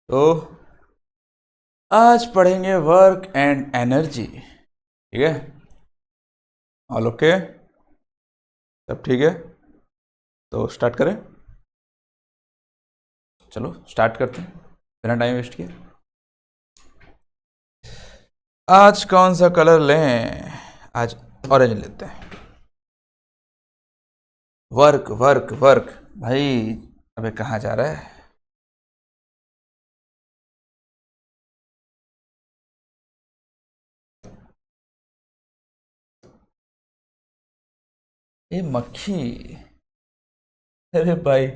तो आज पढ़ेंगे वर्क एंड एनर्जी। ठीक है, ऑल ओके, सब ठीक है? तो स्टार्ट करें। चलो स्टार्ट करते हैं बिना टाइम वेस्ट किए। आज कौन सा कलर लें? आज ऑरेंज लेते हैं। वर्क वर्क वर्क भाई, अबे कहाँ जा रहा है? ये मक्खी, अरे भाई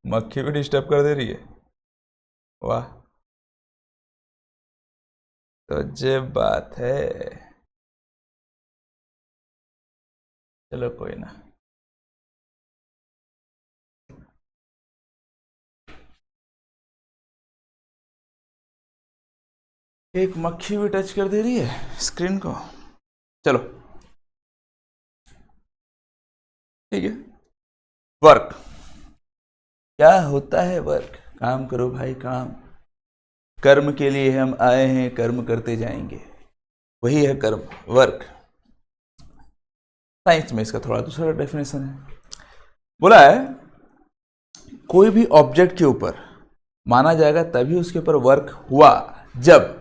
मक्खी भी डिस्टर्ब कर दे रही है। वाह, तो ये बात है। चलो कोई ना। एक मक्खी भी टच कर दे रही है स्क्रीन को। चलो ठीक है। वर्क क्या होता है? वर्क, काम करो भाई, काम। कर्म के लिए हम आए हैं, कर्म करते जाएंगे, वही है कर्म, वर्क। साइंस में इसका थोड़ा दूसरा डेफिनेशन है। बोला है कोई भी ऑब्जेक्ट के ऊपर माना जाएगा तभी उसके ऊपर वर्क हुआ जब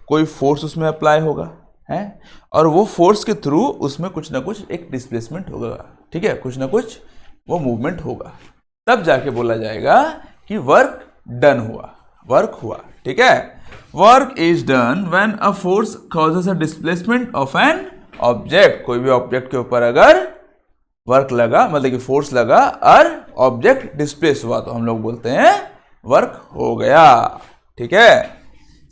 कोई फोर्स उसमें अप्लाई होगा है, और वो फोर्स के थ्रू उसमें कुछ ना कुछ एक डिस्प्लेसमेंट होगा। ठीक है, कुछ ना कुछ वो मूवमेंट होगा, तब जाके बोला जाएगा कि वर्क डन हुआ, वर्क हुआ। ठीक है, work is done when a force causes a displacement of an object. कोई भी ऑब्जेक्ट के ऊपर अगर वर्क लगा, मतलब कि फोर्स लगा और ऑब्जेक्ट डिस्प्लेस हुआ, तो हम लोग बोलते हैं वर्क हो गया। ठीक है,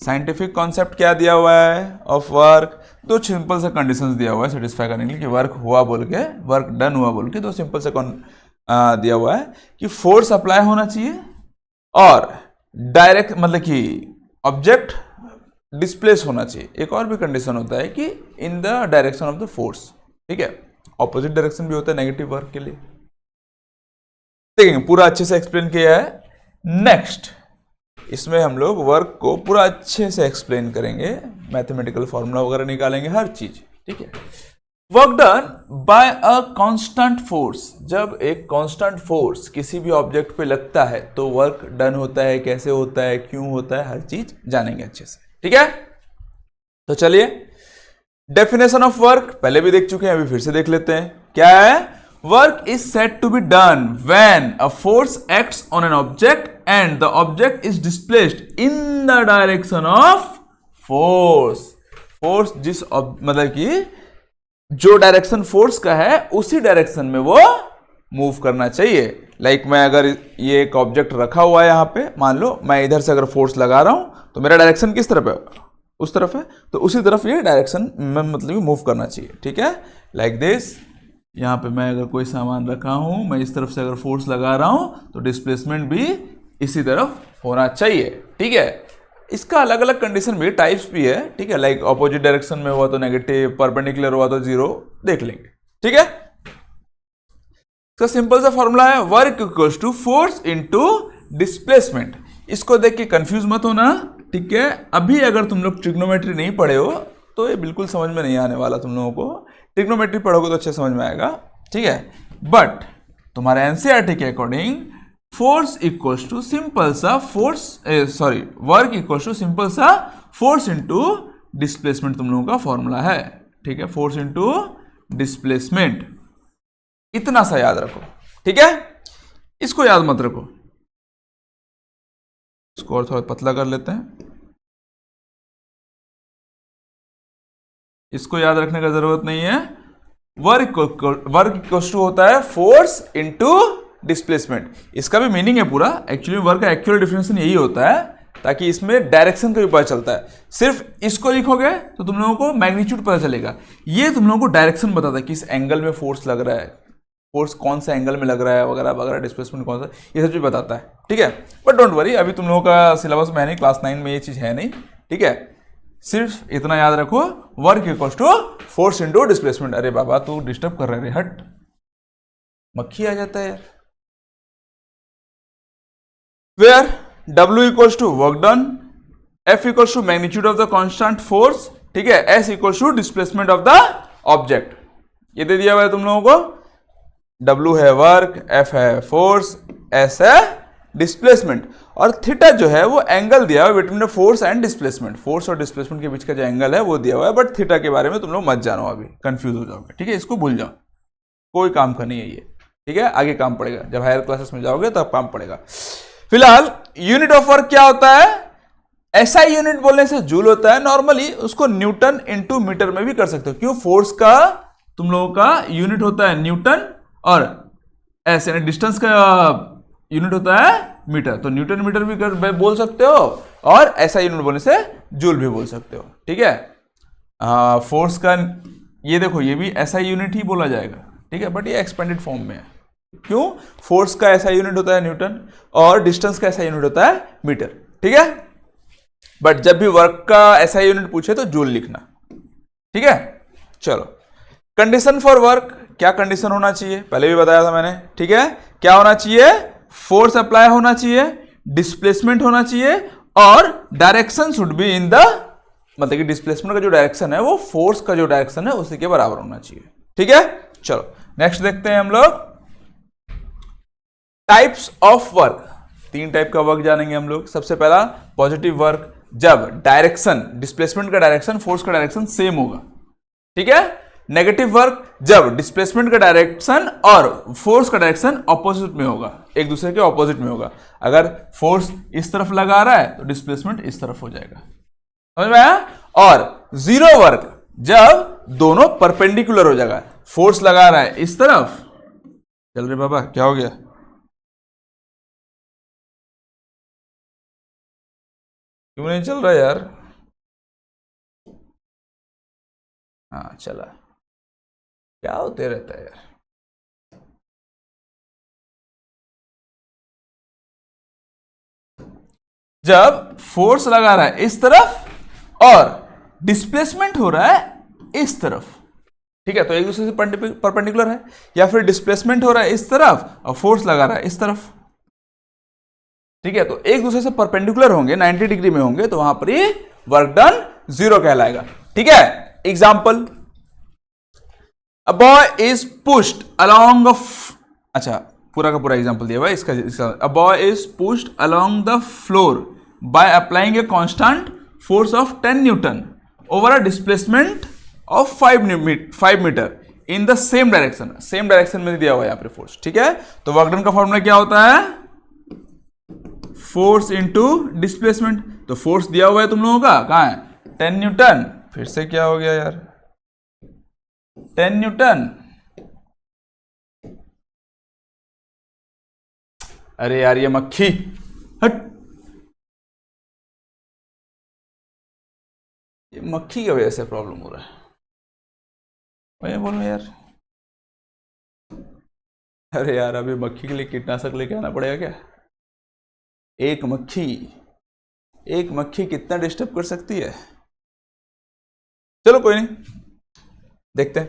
साइंटिफिक कॉन्सेप्ट क्या दिया हुआ है ऑफ वर्क? दो सिंपल सा कंडीशंस दिया हुआ है सेटिस्फाई करने के लिए कि वर्क हुआ बोल के, वर्क डन हुआ बोल के। दो सिंपल सा दिया हुआ है कि फोर्स अप्लाई होना चाहिए और डायरेक्ट, मतलब कि ऑब्जेक्ट डिस्प्लेस होना चाहिए। एक और भी कंडीशन होता है कि इन the direction of the force. ठीक है, ऑपोजिट डायरेक्शन भी होता है नेगेटिव वर्क के लिए। देखेंगे, पूरा अच्छे से एक्सप्लेन किया है। नेक्स्ट, इसमें हम लोग वर्क को पूरा अच्छे से एक्सप्लेन करेंगे, मैथमेटिकल फॉर्मूला वगैरह निकालेंगे, हर चीज। ठीक है, वर्क डन बाय अ कांस्टेंट फोर्स। जब एक कांस्टेंट फोर्स किसी भी ऑब्जेक्ट पे लगता है तो वर्क डन होता है। कैसे होता है, क्यों होता है, हर चीज जानेंगे अच्छे से। ठीक है, तो चलिए डेफिनेशन ऑफ वर्क पहले भी देख चुके हैं, अभी फिर से देख लेते हैं। क्या है? Work is said to be done when a force acts on an object and the object is displaced in the direction of force. Force जिस मतलब कि जो डायरेक्शन फोर्स का है उसी डायरेक्शन में वो मूव करना चाहिए। लाइक मैं अगर ये एक ऑब्जेक्ट रखा हुआ है यहाँ पे, मान लो मैं इधर से अगर फोर्स लगा रहा हूं तो मेरा डायरेक्शन किस तरफ है? उस तरफ है, तो उसी तरफ ये डायरेक्शन में मतलब मूव करना चाहिए। ठीक है, लाइक दिस। यहाँ पे मैं अगर कोई सामान रखा हूं, मैं इस तरफ से अगर फोर्स लगा रहा हूं तो डिस्प्लेसमेंट भी इसी तरफ होना चाहिए। ठीक है, इसका अलग अलग कंडीशन भी, टाइप्स भी है। ठीक है, लाइक ऑपोजिट डायरेक्शन में हुआ तो नेगेटिव, परपेंडिकुलर हुआ तो जीरो, देख लेंगे। ठीक है, इसका सिंपल सा फॉर्मूला है work equals to force into displacement. इसको देख के कंफ्यूज मत होना। ठीक है, अभी अगर तुम लोग ट्रिग्नोमेट्री नहीं पढ़े हो तो ये बिल्कुल समझ में नहीं आने वाला तुम लोगों को। ट्रिग्नोमेट्री पढ़ोगे तो अच्छे समझ में आएगा। ठीक है, बट तुम्हारे एनसीईआरटी के according force equals to simple सा force, sorry, work equals to simple सा फोर्स इनटू डिस्प्लेसमेंट तुम लोगों का फॉर्मूला है। ठीक है, फोर्स इनटू डिस्प्लेसमेंट, इतना सा याद रखो। ठीक है, इसको याद मत रखो, इसको और थोड़ा पतला कर लेते हैं। इसको याद रखने का जरूरत नहीं है। वर्क इक्वल्स टू होता है फोर्स इनटू डिस्प्लेसमेंट। इसका भी मीनिंग है पूरा। एक्चुअली वर्क का एक्चुअल डिफिनेशन यही होता है, ताकि इसमें डायरेक्शन का भी पता चलता है। सिर्फ इसको लिखोगे तो तुम लोगों को मैग्नीट्यूड पता चलेगा, ये तुम लोगों को डायरेक्शन बताता है कि इस एंगल में फोर्स लग रहा है, फोर्स कौन सा एंगल में लग रहा है वगैरह वगैरह, डिस्प्लेसमेंट कौन सा, ये सब चीज बताता है। ठीक है, बट डोंट वरी, अभी तुम लोगों का सिलेबस में है नहीं, क्लास 9 में ये चीज है नहीं। ठीक है, सिर्फ इतना याद रखो, work equals to force into displacement. अरे बाबा तू डिस्टर्ब कर रहे रे, हट, मक्खी आ जाता है यार। Where W equals to work done, F equals to magnitude of the constant force, ठीक है, S equals to displacement of the object. ये दे दिया हुआ है तुम लोगों को, W है वर्क, F है फोर्स, S है डिस्प्लेसमेंट, और थीटा जो है वो एंगल दिया हुआ है between the force and displacement. Force और डिस्प्लेसमेंट के बीच का जो एंगल है वो दिया हुआ है, बट थीटा के बारे में तुम लोग मत जानो, अभी कंफ्यूज हो जाओगे, ठीक है, इसको भूल जाओ, कोई काम का नहीं है ये, ठीक है, आगे काम पड़ेगा जब हायर क्लासेस में जाओगे तब काम पड़ेगा। फिलहाल यूनिट ऑफ वर्क क्या होता है, एसआई यूनिट बोलने से जूल होता है, नॉर्मली उसको न्यूटन इनटू मीटर में भी कर सकते हो, क्यों, फोर्स का तुम लोगों का यूनिट होता है न्यूटन, और एस यानी डिस्टेंस का यूनिट होता है मीटर, तो न्यूटन मीटर भी बोल सकते हो, और एसआई यूनिट बोलने से जूल भी बोल सकते हो, ठीक है। फोर्स का ये देखो, ये भी एसआई यूनिट ही बोला जाएगा, ठीक है, बट ये एक्सपेंडेड फॉर्म में है, क्यों, फोर्स का ऐसा यूनिट होता है न्यूटन और डिस्टेंस का ऐसा यूनिट होता है मीटर, ठीक है, बट जब भी वर्क का ऐसा यूनिट पूछे तो जूल लिखना, ठीक है। चलो, कंडीशन फॉर वर्क, क्या कंडीशन होना चाहिए, पहले भी बताया था मैंने, ठीक है, क्या होना चाहिए, फोर्स अप्लाई होना चाहिए, डिस्प्लेसमेंट होना चाहिए, और direction should be in the, मतलब कि डिस्प्लेसमेंट का जो डायरेक्शन है वो फोर्स का जो डायरेक्शन है उसी के बराबर होना चाहिए, ठीक है। चलो नेक्स्ट देखते हैं हम लोग, टाइप्स ऑफ वर्क, 3 टाइप का वर्क जानेंगे हम लोग। सबसे पहला पॉजिटिव वर्क, जब डायरेक्शन, डिस्प्लेसमेंट का डायरेक्शन फोर्स का डायरेक्शन सेम होगा, ठीक है। नेगेटिव वर्क, जब डिस्प्लेसमेंट का डायरेक्शन और फोर्स का डायरेक्शन ऑपोजिट में होगा, एक दूसरे के ऑपोजिट में होगा, अगर फोर्स इस तरफ लगा रहा है तो डिस्प्लेसमेंट इस तरफ हो जाएगा, समझ में आया। और जीरो वर्क, जब दोनों परपेंडिकुलर हो जाएगा, फोर्स लगा रहा है इस तरफ, चल रहे बाबा क्या हो गया, क्यों नहीं चल रहा यार, हाँ चला, क्या होते रहता है यार। जब फोर्स लगा रहा है इस तरफ और डिस्प्लेसमेंट हो रहा है इस तरफ, ठीक है, तो एक दूसरे से परपेंडिकुलर है, या फिर डिस्प्लेसमेंट हो रहा है इस तरफ और फोर्स लगा रहा है इस तरफ, ठीक है, तो एक दूसरे से परपेंडिकुलर होंगे, 90 डिग्री में होंगे, तो वहां पर ही वर्क डन जीरो कहलाएगा, ठीक है। Example, a boy is pushed along, अच्छा पूरा का पूरा एग्जाम्पल दिया हुआ है इसका, a boy is pushed along the floor by applying a constant force of 10 newton over a displacement of 5 metre in the same direction, same direction में दिया हुआ है यहाँ पे फोर्स, ठीक है। तो वर्क डन का फॉर्मूला क्या होता है, फोर्स इंटू डिस्प्लेसमेंट, तो फोर्स दिया हुआ है तुम लोगों का, कहां है, 10 न्यूटन, फिर से क्या हो गया यार, 10 न्यूटन, अरे यार ये मक्खी, हट, ये मक्खी की वजह से प्रॉब्लम हो रहा है, मैं बोलूं यार, अरे यार अभी मक्खी के लिए कीटनाशक लेके आना पड़ेगा क्या, एक मक्खी कितना डिस्टर्ब कर सकती है, चलो कोई नहीं, देखते हैं।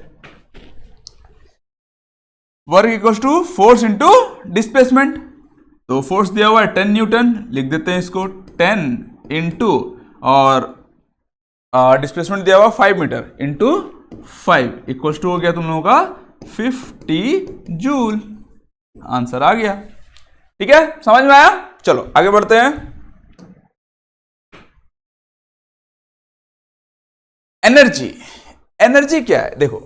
Work equals to force into displacement, तो फोर्स दिया हुआ है 10 न्यूटन, लिख देते हैं इसको 10 इंटू, और डिस्प्लेसमेंट दिया हुआ 5 मीटर इंटू 5 इक्वल्स टू हो गया तुम लोगों का 50 जूल, आंसर आ गया, ठीक है, समझ में आया। चलो आगे बढ़ते हैं। एनर्जी, एनर्जी क्या है, देखो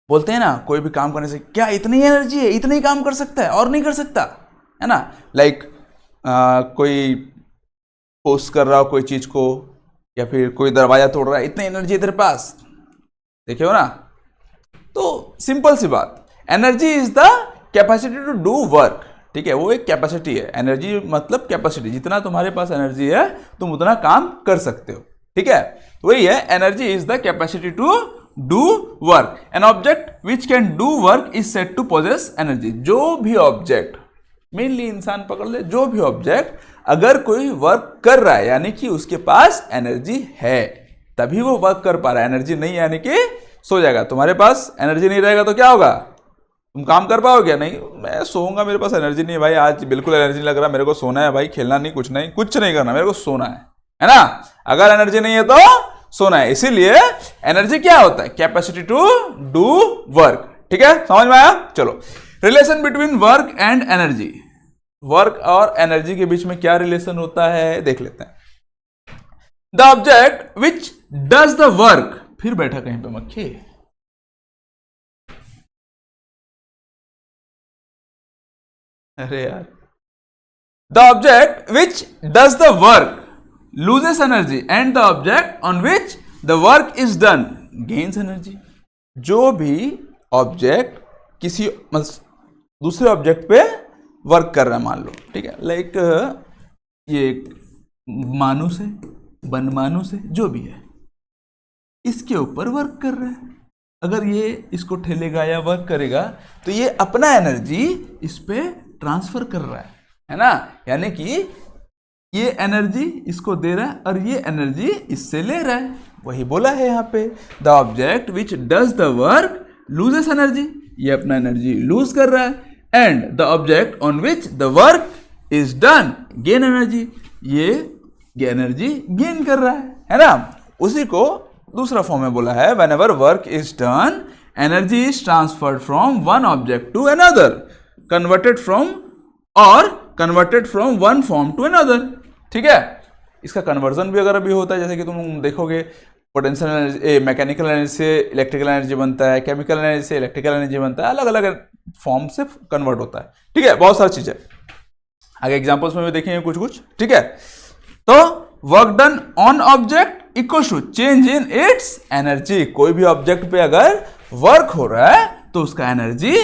बोलते हैं ना कोई भी काम करने से, क्या इतनी एनर्जी है, इतना ही काम कर सकता है और नहीं कर सकता, है ना, लाइक कोई पोस्ट कर रहा हो कोई चीज को, या फिर कोई दरवाजा तोड़ रहा है, इतनी एनर्जी है तेरे पास, देखे हो ना, तो सिंपल सी बात, energy is the capacity to do work, ठीक है, वो एक कैपेसिटी है, एनर्जी मतलब कैपेसिटी, जितना तुम्हारे पास एनर्जी है तुम उतना काम कर सकते हो, ठीक है, तो वही है, energy is the capacity to do work, an object which can do work is said to possess energy, जो भी ऑब्जेक्ट, मेनली इंसान पकड़ ले, जो भी ऑब्जेक्ट अगर कोई वर्क कर रहा है यानी कि उसके पास एनर्जी है, तभी वो वर्क कर पा रहा है, एनर्जी नहीं यानी कि सो जाएगा, तुम्हारे पास एनर्जी नहीं रहेगा तो क्या होगा, तुम काम कर पाओगे क्या? नहीं, मैं सोऊंगा, मेरे पास एनर्जी नहीं है भाई, आज बिल्कुल एनर्जी नहीं लग रहा, मेरे को सोना है भाई, खेलना नहीं, कुछ नहीं, कुछ नहीं करना, मेरे को सोना है ना? अगर एनर्जी नहीं है तो सोना है। इसीलिए एनर्जी क्या होता है? Capacity to do work. ठीक है, समझ में आया? चलो, relation between work and energy. Work और एनर्जी के बीच में क्या रिलेशन होता है देख लेते हैं। The object which does the work, फिर बैठा कहीं पे मक्खी। अरे यार, the object which does the work loses energy and the object on which the work is done gains energy। जो भी ऑब्जेक्ट किसी दूसरे ऑब्जेक्ट पे वर्क कर रहा है, मान लो, ठीक है, लाइक ये मानुस है, बनमानुस है, जो भी है, इसके ऊपर वर्क कर रहा है। अगर ये इसको ठेलेगा या वर्क करेगा तो ये अपना एनर्जी इस पे ट्रांसफर कर रहा है ना? यानी कि ये एनर्जी इसको दे रहा है और ये एनर्जी इससे ले रहा है। वही बोला है यहाँ पे, the object which does the work loses energy, ये अपना एनर्जी लूज कर रहा है, and the object on which the work is done gain energy, ये एनर्जी गेन कर रहा है ना? उसी को दूसरा फॉर्म में बोला है, whenever work is done energy is transferred from one object to another, converted from one form to another. ठीक है, इसका कन्वर्जन भी अगर अभी होता है, जैसे कि तुम देखोगे पोटेंशियल एनर्जी, मैकेनिकल एनर्जी से इलेक्ट्रिकल एनर्जी बनता है, केमिकल एनर्जी से इलेक्ट्रिकल एनर्जी बनता है, अलग अलग फॉर्म से कन्वर्ट होता है। ठीक है, बहुत सारी चीजें आगे एग्जांपल्स में भी देखेंगे कुछ कुछ। ठीक है, तो work done on object equal to change in its energy. कोई भी ऑब्जेक्ट पे अगर वर्क हो रहा है तो उसका एनर्जी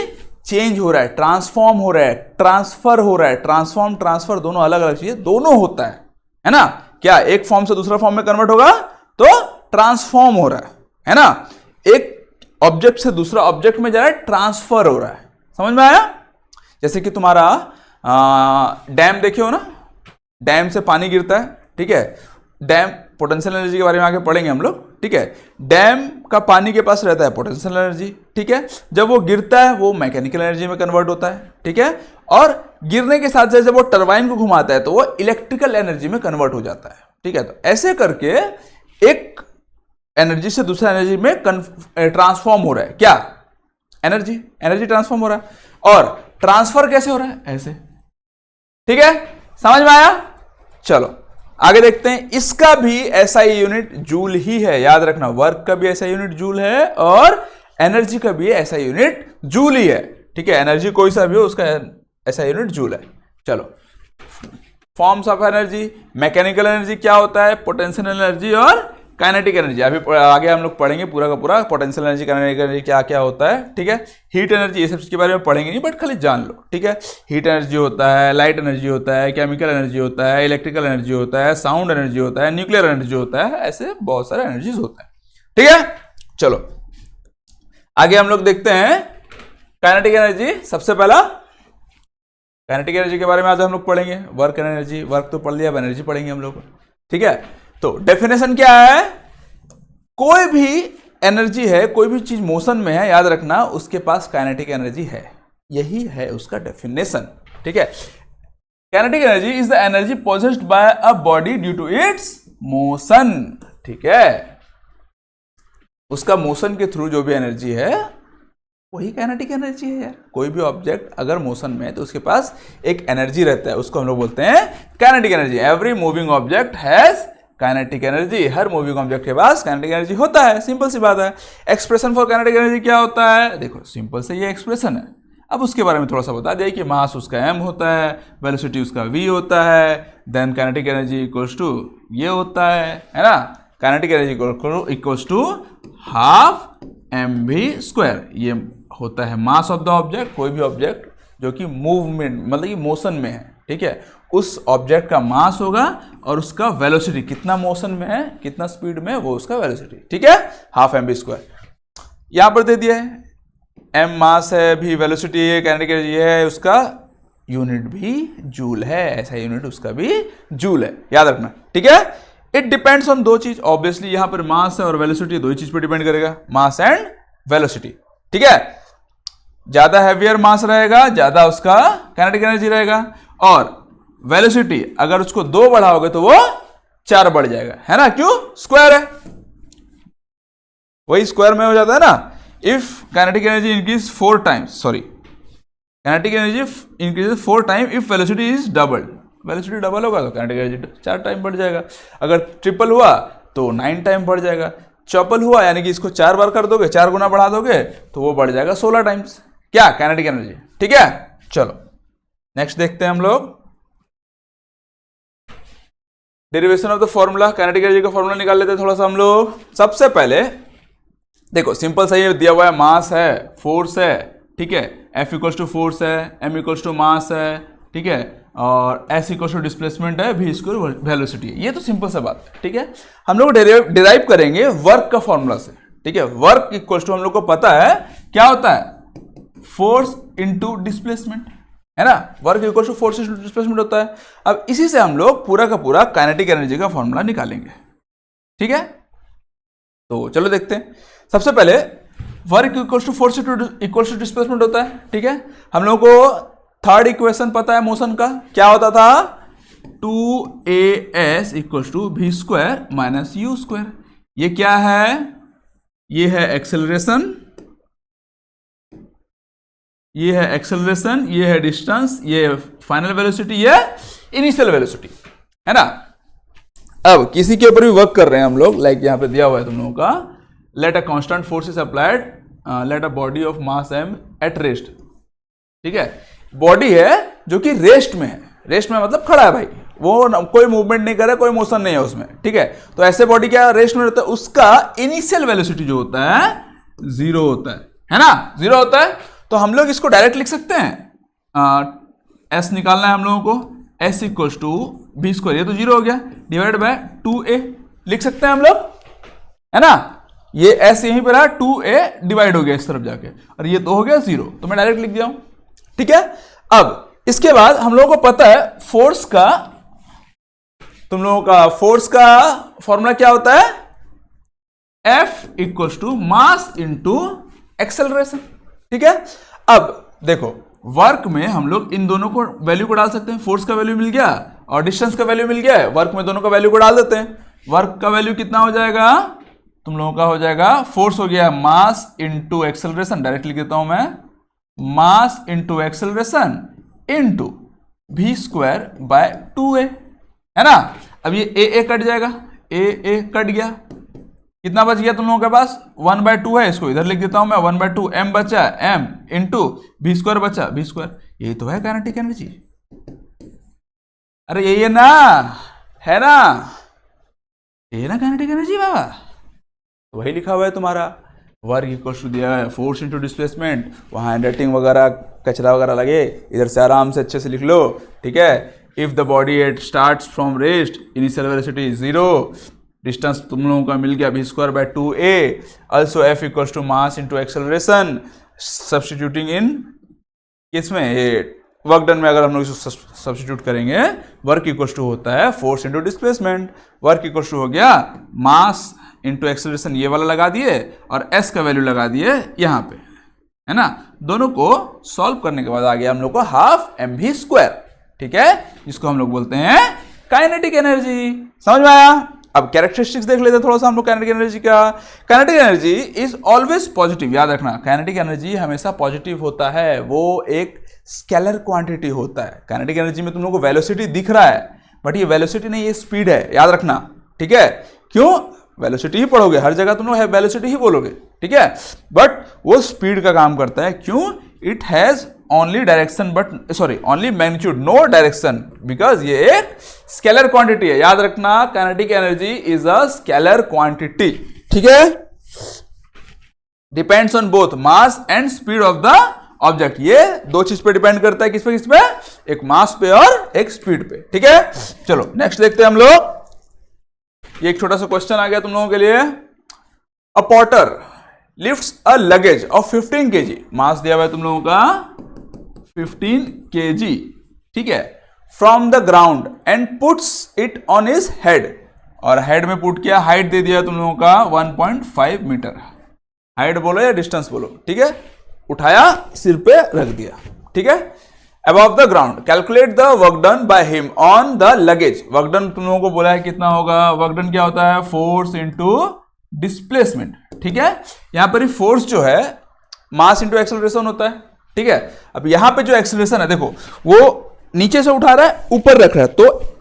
चेंज हो रहा है, ट्रांसफॉर्म हो रहा है, ट्रांसफर हो रहा है। ट्रांसफॉर्म ट्रांसफर दोनों अलग अलग चीजें, दोनों होता है ना? क्या एक फॉर्म से दूसरा फॉर्म में कन्वर्ट होगा तो ट्रांसफॉर्म हो रहा है ना? एक ऑब्जेक्ट से दूसरा ऑब्जेक्ट में जा रहा है, ट्रांसफर हो रहा है। समझ में आया? जैसे कि तुम्हारा डैम देखे हो ना, डैम से पानी गिरता है, ठीक है, डैम पोटेंशियल एनर्जी के बारे में आगे पढ़ेंगे हम लोग। ठीक है, डैम का पानी के पास रहता है पोटेंशियल एनर्जी, ठीक है, जब वो गिरता है वो मैकेनिकल एनर्जी में कन्वर्ट होता है। ठीक है, और गिरने के साथ साथ जब वो टरबाइन को घुमाता है तो वो इलेक्ट्रिकल एनर्जी में कन्वर्ट हो जाता है। ठीक है, तो ऐसे करके एक एनर्जी से दूसरा एनर्जी में ट्रांसफॉर्म हो रहा है। क्या? एनर्जी ट्रांसफॉर्म हो रहा है। और ट्रांसफर कैसे हो रहा है? ऐसे। ठीक है, समझ में आया? चलो आगे देखते हैं। इसका भी एसआई यूनिट जूल ही है, याद रखना, वर्क का भी एसआई यूनिट जूल है और एनर्जी का भी एसआई यूनिट जूल ही है। ठीक है, एनर्जी कोई सा भी हो उसका एसआई यूनिट जूल है। चलो, forms of energy, mechanical energy क्या होता है, पोटेंशियल एनर्जी और काइनेटिक एनर्जी। अभी आगे हम लोग पढ़ेंगे पूरा का पूरा पोटेंशियल एनर्जी, काइनेटिक एनर्जी क्या क्या होता है। ठीक है, हीट एनर्जी, ये सब चीज के बारे में पढ़ेंगे नहीं, बट खाली जान लो। ठीक है, हीट एनर्जी होता है, लाइट एनर्जी होता है, केमिकल एनर्जी होता है, इलेक्ट्रिकल एनर्जी होता है, साउंड एनर्जी होता है, न्यूक्लियर एनर्जी होता है, ऐसे बहुत सारे एनर्जीज होता है। ठीक है, चलो आगे हम लोग देखते हैं काइनेटिक एनर्जी। सबसे पहला काइनेटिक एनर्जी के बारे में आज हम लोग पढ़ेंगे। वर्क एनर्जी, वर्क तो पढ़ लिया, अब एनर्जी पढ़ेंगे हम लोग। ठीक है, तो डेफिनेशन क्या है? कोई भी एनर्जी है, कोई भी चीज मोशन में है, याद रखना उसके पास काइनेटिक एनर्जी है, यही है उसका डेफिनेशन। ठीक है, kinetic energy is the energy possessed by a body due to its motion. ठीक है, उसका मोशन के थ्रू जो भी एनर्जी है वही काइनेटिक एनर्जी है यार। कोई भी ऑब्जेक्ट अगर मोशन में है तो उसके पास एक एनर्जी रहता है, उसको हम लोग बोलते हैं kinetic energy. Every moving object has kinetic energy. Her moving object के पास काइनेटिक एनर्जी होता है, सिंपल सी बात है। एक्सप्रेशन फॉर काइनेटिक एनर्जी क्या होता है? देखो सिंपल से ये एक्सप्रेशन है। अब उसके बारे में थोड़ा सा बता दिया कि मास उसका m होता है, वेलोसिटी उसका v होता है, then kinetic energy equals to ये होता है ना, kinetic energy equals to half mv²। ये होता है मास ऑफ द ऑब्जेक्ट। कोई भी ऑब्जेक्ट जो कि मूवमेंट मतलब कि मोशन में है, ठीक है, उस ऑब्जेक्ट का मास होगा और उसका वेलोसिटी, कितना मोशन में है, कितना स्पीड में है, वो उसका वेलोसिटी। ठीक है, हाफ mv²। यहां पर दे दिया है m मास है, भी वेलोसिटी है, काइनेटिक एनर्जी है, उसका यूनिट भी जूल है, ऐसा यूनिट उसका भी जूल है, याद रखना। ठीक है, इट डिपेंड्स ऑन दो चीज, ऑब्वियसली यहां पर मास है और वेलोसिटी, दो ही चीज पर डिपेंड करेगा, मास एंड वेलोसिटी। ठीक है, ज्यादा हैवियर मास रहेगा, ज्यादा उसका काइनेटिक एनर्जी रहेगा, और वेलोसिटी अगर उसको 2 बढ़ाओगे तो वो 4 बढ़ जाएगा, है ना? क्यों? स्क्वायर है, वही स्क्वायर में हो जाता है ना। If kinetic energy increase 4 times, sorry, kinetic energy increases 4 time if velocity is double, velocity double होगा तो काइनेटिक एनर्जी 4 टाइम बढ़ जाएगा। अगर ट्रिपल हुआ तो 9 टाइम बढ़ जाएगा। चौपल हुआ यानी कि इसको 4 बार कर दोगे, 4 गुना बढ़ा दोगे तो वो बढ़ जाएगा 16 टाइम्स, क्या? Kinetic energy. ठीक है, चलो नेक्स्ट देखते हैं हम लोग derivation of the formula. Kinetic energy का फॉर्मूला निकाल लेते हैं थोड़ा सा हम लोग। सबसे पहले देखो सिंपल सा ये दिया हुआ है, मास है, फोर्स है, ठीक है, F इक्वल्स टू फोर्स है, M इक्वल्स टू मास है, ठीक है, और S इक्वल्स टू डिस्प्लेसमेंट है, V स्क्वायर वेलोसिटी है। ये तो सिंपल सा बात है, ठीक है। हम लोग डिराइव करेंगे वर्क का फॉर्मूला से, ठीक है। वर्क इक्वल्स टू हम लोग को पता है क्या होता है, फोर्स इंटू डिस्प्लेसमेंट, है ना। Work equals to force into displacement होता है। अब इसी से हम लोग पूरा का पूरा काइनेटिक एनर्जी का फॉर्मूला निकालेंगे, ठीक है। तो चलो देखते हैं। सबसे पहले work equals to force equals to displacement होता है, ठीक है। हम लोगों को थर्ड इक्वेशन पता है मोशन का, क्या होता था, 2as equals to v square minus u square. ये क्या है, ये है एक्सेलरेशन, ये है एक्सेलरेशन, ये है डिस्टेंस, ये है फाइनल वेलोसिटी, ये इनिशियल वेलोसिटी, है ना। अब किसी के ऊपर भी वर्क कर रहे हैं हम लोग, लाइक यहां पे दिया हुआ है तुम लोगों का, let a constant force is applied, let a body of mass m at rest, ठीक है। बॉडी है जो कि रेस्ट में है, रेस्ट में मतलब खड़ा है भाई, वो कोई मूवमेंट नहीं करे, कोई मोशन नहीं है उसमें, ठीक है। तो ऐसे बॉडी क्या रेस्ट में रहता है, उसका इनिशियल वेलोसिटी जो होता है 0 होता है ना, 0 होता है। तो हम लोग इसको डायरेक्ट लिख सकते हैं, एस निकालना है हम लोगों को, s equals to b square, ये तो 0 हो गया, डिवाइड बाय 2a लिख सकते हैं हम लोग, है ना। ये एस यहीं पर है, 2a डिवाइड हो गया इस तरफ जाके, और ये तो हो गया 0, तो मैं डायरेक्ट लिख दिया हूं, ठीक है। अब इसके बाद हम लोगों को पता है फोर्स का, तुम लोगों का फोर्स का फॉर्मूला क्या होता है, F equals to mass into acceleration, ठीक है। अब देखो वर्क में हम लोग इन दोनों को वैल्यू को डाल सकते हैं, फोर्स का वैल्यू मिल गया और डिस्टेंस का वैल्यू मिल गया है, वर्क में दोनों का वैल्यू को डाल देते हैं। वर्क का वैल्यू कितना हो जाएगा, तुम लोगों का हो जाएगा, फोर्स हो गया मास इंटू एक्सेलरेशन, डायरेक्ट लिख देता हूं मैं, mass into acceleration into v square by 2a, है ना। अब ये a कट जाएगा, a कट गया, कितना बच गया तुम लोगों के पास, 1/2 है, इसको इधर लिख देता हूं मैं, 1/2 m बचा, m इंटू वी स्क्वायर बचा, वी स्क्वायर, यही तो है काइनेटिक एनर्जी। अरे यही है ना, है ना, ये ना काइनेटिक एनर्जी बाबा, वही लिखा हुआ है तुम्हारा। वर्क इक्वल्स टू दिया है फोर्स इंटू डिस्प्लेसमेंट, वहाँ हैंडराइटिंग वगैरह कचरा वगैरह लगे, इधर से आराम से अच्छे से लिख लो, ठीक है। If the body at starts from rest, initial velocity 0, distance तुम लोगों का मिल गया v square by 2a, also F equals to mass into acceleration, substituting in किसमें, ये वर्क डन में अगर हम लोग इसको सब्सटीट्यूट करेंगे, वर्क इक्वल्स टू होता है force into displacement, work equals to हो गया मास इंटू एक्सेलरेशन, ये वाला लगा दिए और s का वैल्यू लगा दिए यहाँ पे, है ना। दोनों को सॉल्व करने के बाद आ गया हम लोग को हाफ mv स्क्वायर, ठीक है, जिसको हम लोग बोलते हैं काइनेटिक एनर्जी। समझ में आया। अब कैरेक्टरिस्टिक्स देख लेते हैं थोड़ा सा हम लोग काइनेटिक एनर्जी का। Kinetic energy is always positive, याद रखना, काइनेटिक एनर्जी हमेशा पॉजिटिव होता है, वो एक स्केलर क्वांटिटी होता है। काइनेटिक एनर्जी में तुम लोगों को वेलोसिटी दिख रहा है, बट ये वेलोसिटी नहीं, ये स्पीड है, याद रखना, ठीक है। क्यों, वेलोसिटी ही पढ़ोगे, हर जगह तुम लोग वेलोसिटी ही बोलोगे, ठीक है, बट वो स्पीड का काम करता है। क्यों, it has only direction but sorry only magnitude, no direction, because ये एक स्केलर क्वांटिटी है, याद रखना। Kinetic energy is a scalar quantity, ठीक है, depends on both mass and speed of the object. ये दो चीज पे डिपेंड करता है, किस पे, किस पे, एक मास पे और एक स्पीड पे, ठीक है। चलो नेक्स्ट देखते हैं हम लोग। ये एक छोटा सा क्वेश्चन आ गया तुम लोगों के लिए। A porter lifts a luggage of 15 kg, mass दिया हुआ है तुम लोगों का 15 kg, ठीक है, from the ground and puts it on his head, और हेड में पुट किया, हाइट दे दिया तुम लोगों का 1.5 मीटर, हाइट बोलो या डिस्टेंस बोलो, ठीक है। उठाया, सिर पे रख दिया, ठीक है। Above the ground, calculate the work done by him on the luggage. Work done तुम लोगों को बोला है कितना होगा, वर्क डन क्या होता है, फोर्स इंटू डिस्प्लेसमेंट, ठीक है। यहां पर फोर्स जो है मास इंटू एक्सेलरेशन होता है, ठीक है। अब यहां पे जो एक्सेलरेशन है देखो, वो नीचे से उठा रहा है, ऊपर रख रहा है, तो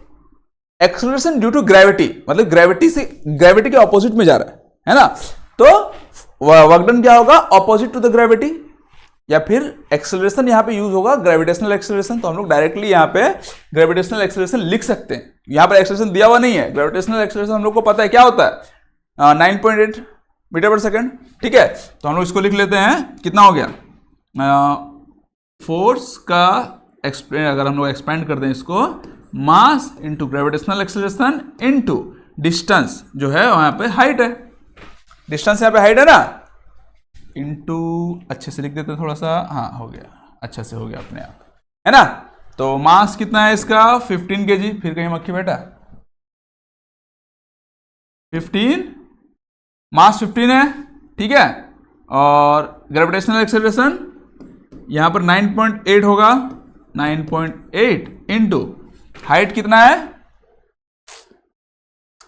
एक्सेलरेशन ड्यू टू ग्रेविटी, मतलब ग्रेविटी के ऑपोजिट में जा रहा है ना। तो वर्क डन क्या होगा, ऑपोजिट टू द ग्रेविटी, या फिर एक्सेलरेशन यहां पे यूज होगा ग्रेविटेशनल एक्सेलरेशन। तो हम लोग डायरेक्टली यहां पे ग्रेविटेशनल एक्सेलरेशन लिख सकते हैं। यहां पर एक्सेलरेशन दिया हुआ नहीं है, ग्रेविटेशनल एक्सेलरेशन हम लोग को पता है क्या होता है, 9.8 मीटर पर सेकेंड, ठीक है। तो हम लोग इसको लिख लेते हैं, कितना हो गया, फोर्स का अगर हम लोग एक्सपेंड कर दें इसको, मास into gravitational acceleration into distance जो है वहां पे हाइट है, डिस्टेंस यहाँ पे हाइट है ना, इंटू, अच्छे से लिख देते हैं थोड़ा सा, हाँ हो गया, अच्छा से हो गया अपने आप, है ना। तो मास कितना है इसका, 15 kg, फिर कहीं मक्खी बैठा, 15, मास 15 है, ठीक है। और ग्रेविटेशनल एक्सेलरेशन यहां पर 9.8 होगा, 9.8 इंटू हाइट कितना है,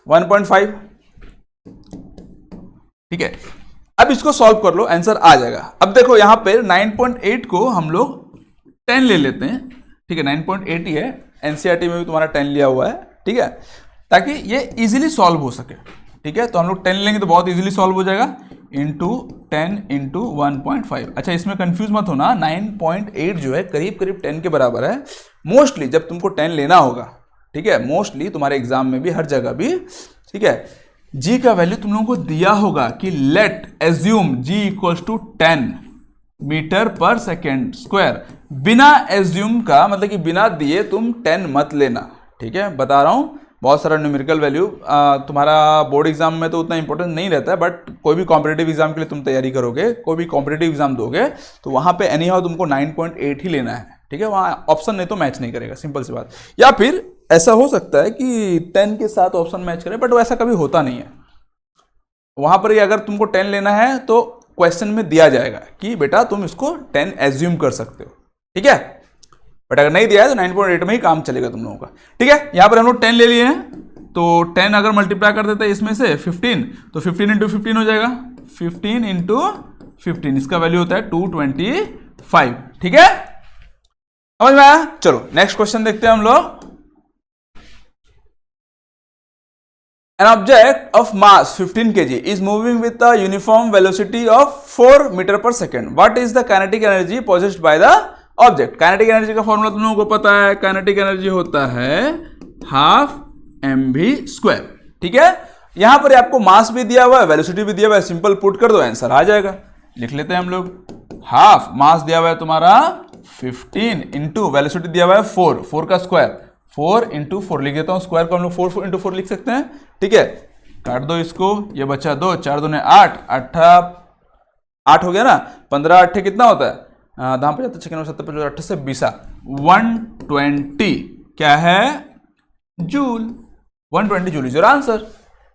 1.5, ठीक है। अब इसको सॉल्व कर लो, आंसर आ जाएगा। अब देखो यहां पे 9.8 को हम लोग 10 ले लेते हैं, ठीक है, 9.8 ही है, एनसीईआरटी में भी तुम्हारा 10 लिया हुआ है, ठीक है, ताकि ये इजीली सॉल्व हो सके, ठीक है। तो हम लोग 10 लेंगे तो बहुत इजीली सॉल्व हो जाएगा, इंटू 10 इंटू 1.5। अच्छा, इसमें कंफ्यूज मत होना, 9.8 जो है करीब करीब 10 के बराबर है। मोस्टली जब तुमको 10 लेना होगा, ठीक है, मोस्टली तुम्हारे एग्जाम में भी, हर जगह भी, ठीक है, जी का वैल्यू तुम लोगों को दिया होगा कि let assume g equals to 10 metre per second square. बिना एज्यूम का मतलब कि बिना दिए तुम 10 मत लेना, ठीक है, बता रहा हूं। बहुत सारा न्यूमेरिकल वैल्यू तुम्हारा बोर्ड एग्जाम में तो उतना इंपॉर्टेंट नहीं रहता है, बट कोई भी कॉम्पिटेटिव एग्जाम के लिए तुम तैयारी करोगे, कोई भी कॉम्पिटेटिव एग्जाम दोगे, तो वहां पे एनी हाउ तुमको 9.8 ही लेना है, ठीक है। वहां ऑप्शन नहीं तो मैच नहीं करेगा, सिंपल सी बात। या फिर ऐसा हो सकता है कि 10 के साथ ऑप्शन मैच करे, बट वैसा कभी होता नहीं है। वहां पर अगर तुमको 10 लेना है तो क्वेश्चन में दिया जाएगा कि बेटा तुम इसको 10 एज्यूम कर सकते हो, ठीक है। बट अगर नहीं दिया है तो 9.8 में ही काम चलेगा तुम लोगों का, ठीक है। यहां पर हम लोग 10 ले लिए हैं, तो 10 अगर मल्टीप्लाई कर देते हैं इसमें से 15, तो 15 इंटू 15 हो जाएगा, 15 इंटू 15, इसका वैल्यू होता है 225, ठीक है, समझ में आया। चलो नेक्स्ट क्वेश्चन देखते हैं हम लोग। An object of mass 15 kg is moving with a uniform velocity of 4 meter per second. What is the kinetic energy possessed by the object? Kinetic energy का फॉर्मूला तुम लोगों को पता है, kinetic energy होता है हाफ mv स्क्वायर, ठीक है। यहां पर आपको मास भी दिया हुआ है, वेलोसिटी भी दिया हुआ है, सिंपल पुट कर दो, आंसर आ जाएगा। लिख लेते हैं हम लोग, हाफ मास दिया हुआ है तुम्हारा 15 इंटू वेलोसिटी दिया हुआ है 4 का स्क्वायर, 4 इंटू 4 लिख देता हूं, स्क्वायर को हम लोग 4 इंटू 4 लिख सकते हैं, ठीक है। काट दो इसको, ये बचा 2, 4 दूने 8, 8 हो गया ना, 15 8 कितना होता है, दाम पे जाता 56 70 8 से 20, 120 क्या है, joule, 120 joule is your answer,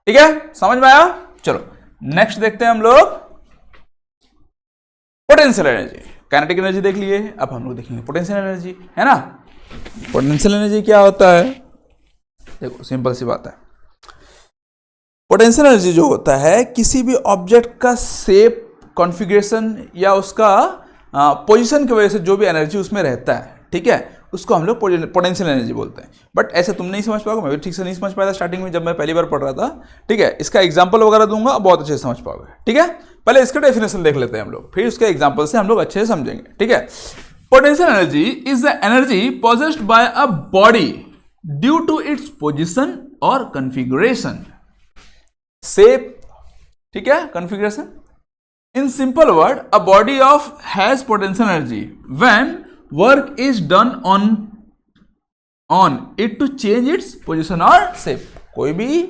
ठीक है, समझ में आया। चलो नेक्स्ट देखते हैं हम लोग, पोटेंशियल एनर्जी। काइनेटिक एनर्जी देख लिए, अब हम लोग देखेंगे पोटेंशियल एनर्जी, है ना। पोटेंशियल एनर्जी क्या होता है, देखो सिंपल सी बात है। पोटेंशियल एनर्जी जो होता है किसी भी ऑब्जेक्ट का शेप, कॉन्फ़िगरेशन या उसका पोजीशन की वजह से जो भी एनर्जी उसमें रहता है, ठीक है, उसको हम लोग पोटेंशियल एनर्जी बोलते हैं। बट ऐसे तुम नहीं समझ पाओगे, मैं भी ठीक से नहीं समझ पाया था स्टार्टिंग में जब मैं पहली बार पढ़ रहा था, ठीक है। इसका एग्जांपल वगैरह दूंगा, बहुत अच्छे से समझ पाओगे, ठीक है। पहले इसका डेफिनेशन देख लेते हैं हम लोग, फिर उसके एग्जाम्पल से हम लोग अच्छे से समझेंगे, ठीक है। Potential energy is the energy possessed by a body due to its position और कॉन्फ़िगरेशन, शेप, ठीक है, configuration. In simple word, a body of has potential energy when work is done on it to change its position or shape. कोई भी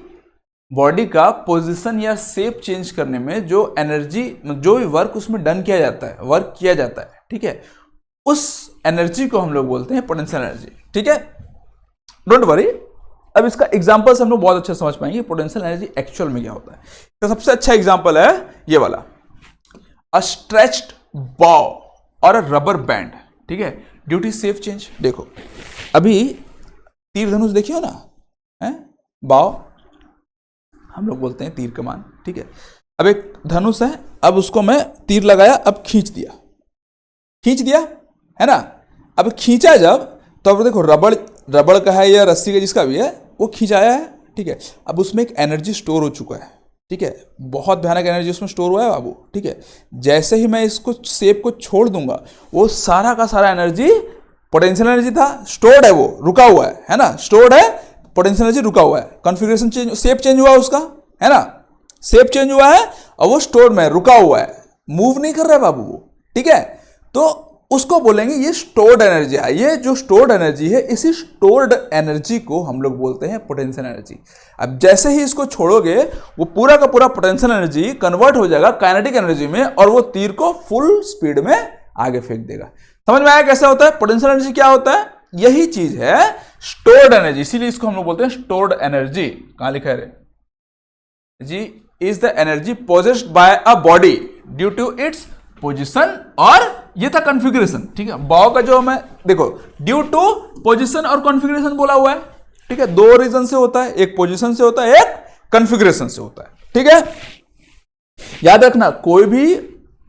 body का position या shape change करने में जो एनर्जी, जो भी वर्क उसमें डन किया जाता है, वर्क किया जाता है, ठीक है, उस एनर्जी को हम लोग बोलते हैं पोटेंशियल एनर्जी, ठीक है। डोंट वरी, अब इसका एग्जांपल से हम लोग बहुत अच्छे समझ पाएंगे पोटेंशियल एनर्जी एक्चुअल में क्या होता है। तो सबसे अच्छा एग्जांपल है ये वाला, A stretched बॉ और अ रबर बैंड, ठीक है, ड्यू टू सेफ चेंज। देखो अभी तीर धनुष देखियो ना, है बॉ हम लोग बोलते हैं तीर कमान, ठीक है। अब एक धनुष है, अब उसको मैं तीर लगाया, अब खींच दिया है ना। अब खींचा जब, तो अब देखो रबड़ का है या रस्सी का, जिसका भी है वो खींचाया है, ठीक है। अब उसमें एक एनर्जी स्टोर हो चुका है, ठीक है, बहुत भयानक एनर्जी उसमें स्टोर हुआ है बाबू, ठीक है। जैसे ही मैं इसको शेप को छोड़ दूंगा, वो सारा का सारा एनर्जी, पोटेंशियल एनर्जी था, स्टोर्ड है, वो रुका हुआ है ना, स्टोर्ड है, पोटेंशियल एनर्जी रुका हुआ है, कॉन्फ़िगरेशन चेंज, शेप चेंज हुआ उसका, है ना, शेप चेंज हुआ है और वो स्टोर्ड में रुका हुआ है, मूव नहीं कर रहा है बाबू वो, ठीक है। तो उसको बोलेंगे ये स्टोर्ड एनर्जी है। ये जो स्टोर्ड एनर्जी है, इसी स्टोर्ड एनर्जी को हम लोग बोलते हैं पोटेंशियल एनर्जी। अब जैसे ही इसको छोड़ोगे, वो पूरा का पूरा पोटेंशियल एनर्जी कन्वर्ट हो जाएगा काइनेटिक एनर्जी में, और वो तीर को फुल स्पीड में आगे फेंक देगा। समझ में आया कैसे होता है? पोटेंशियल एनर्जी क्या होता है? यही चीज है स्टोर्ड एनर्जी, इसीलिए इसको हम लोग बोलते हैं स्टोर्ड एनर्जी। कहां लिखा है जी? Is the energy possessed by a body due to its position, और ये था कॉन्फ़िगरेशन, ठीक है। बॉ का जो मैं देखो ड्यू टू पोजिशन और कॉन्फ़िगरेशन बोला हुआ है, ठीक है। दो रीजन से होता है, एक पोजिशन से होता है, एक कॉन्फ़िगरेशन से होता है, ठीक है। याद रखना, कोई भी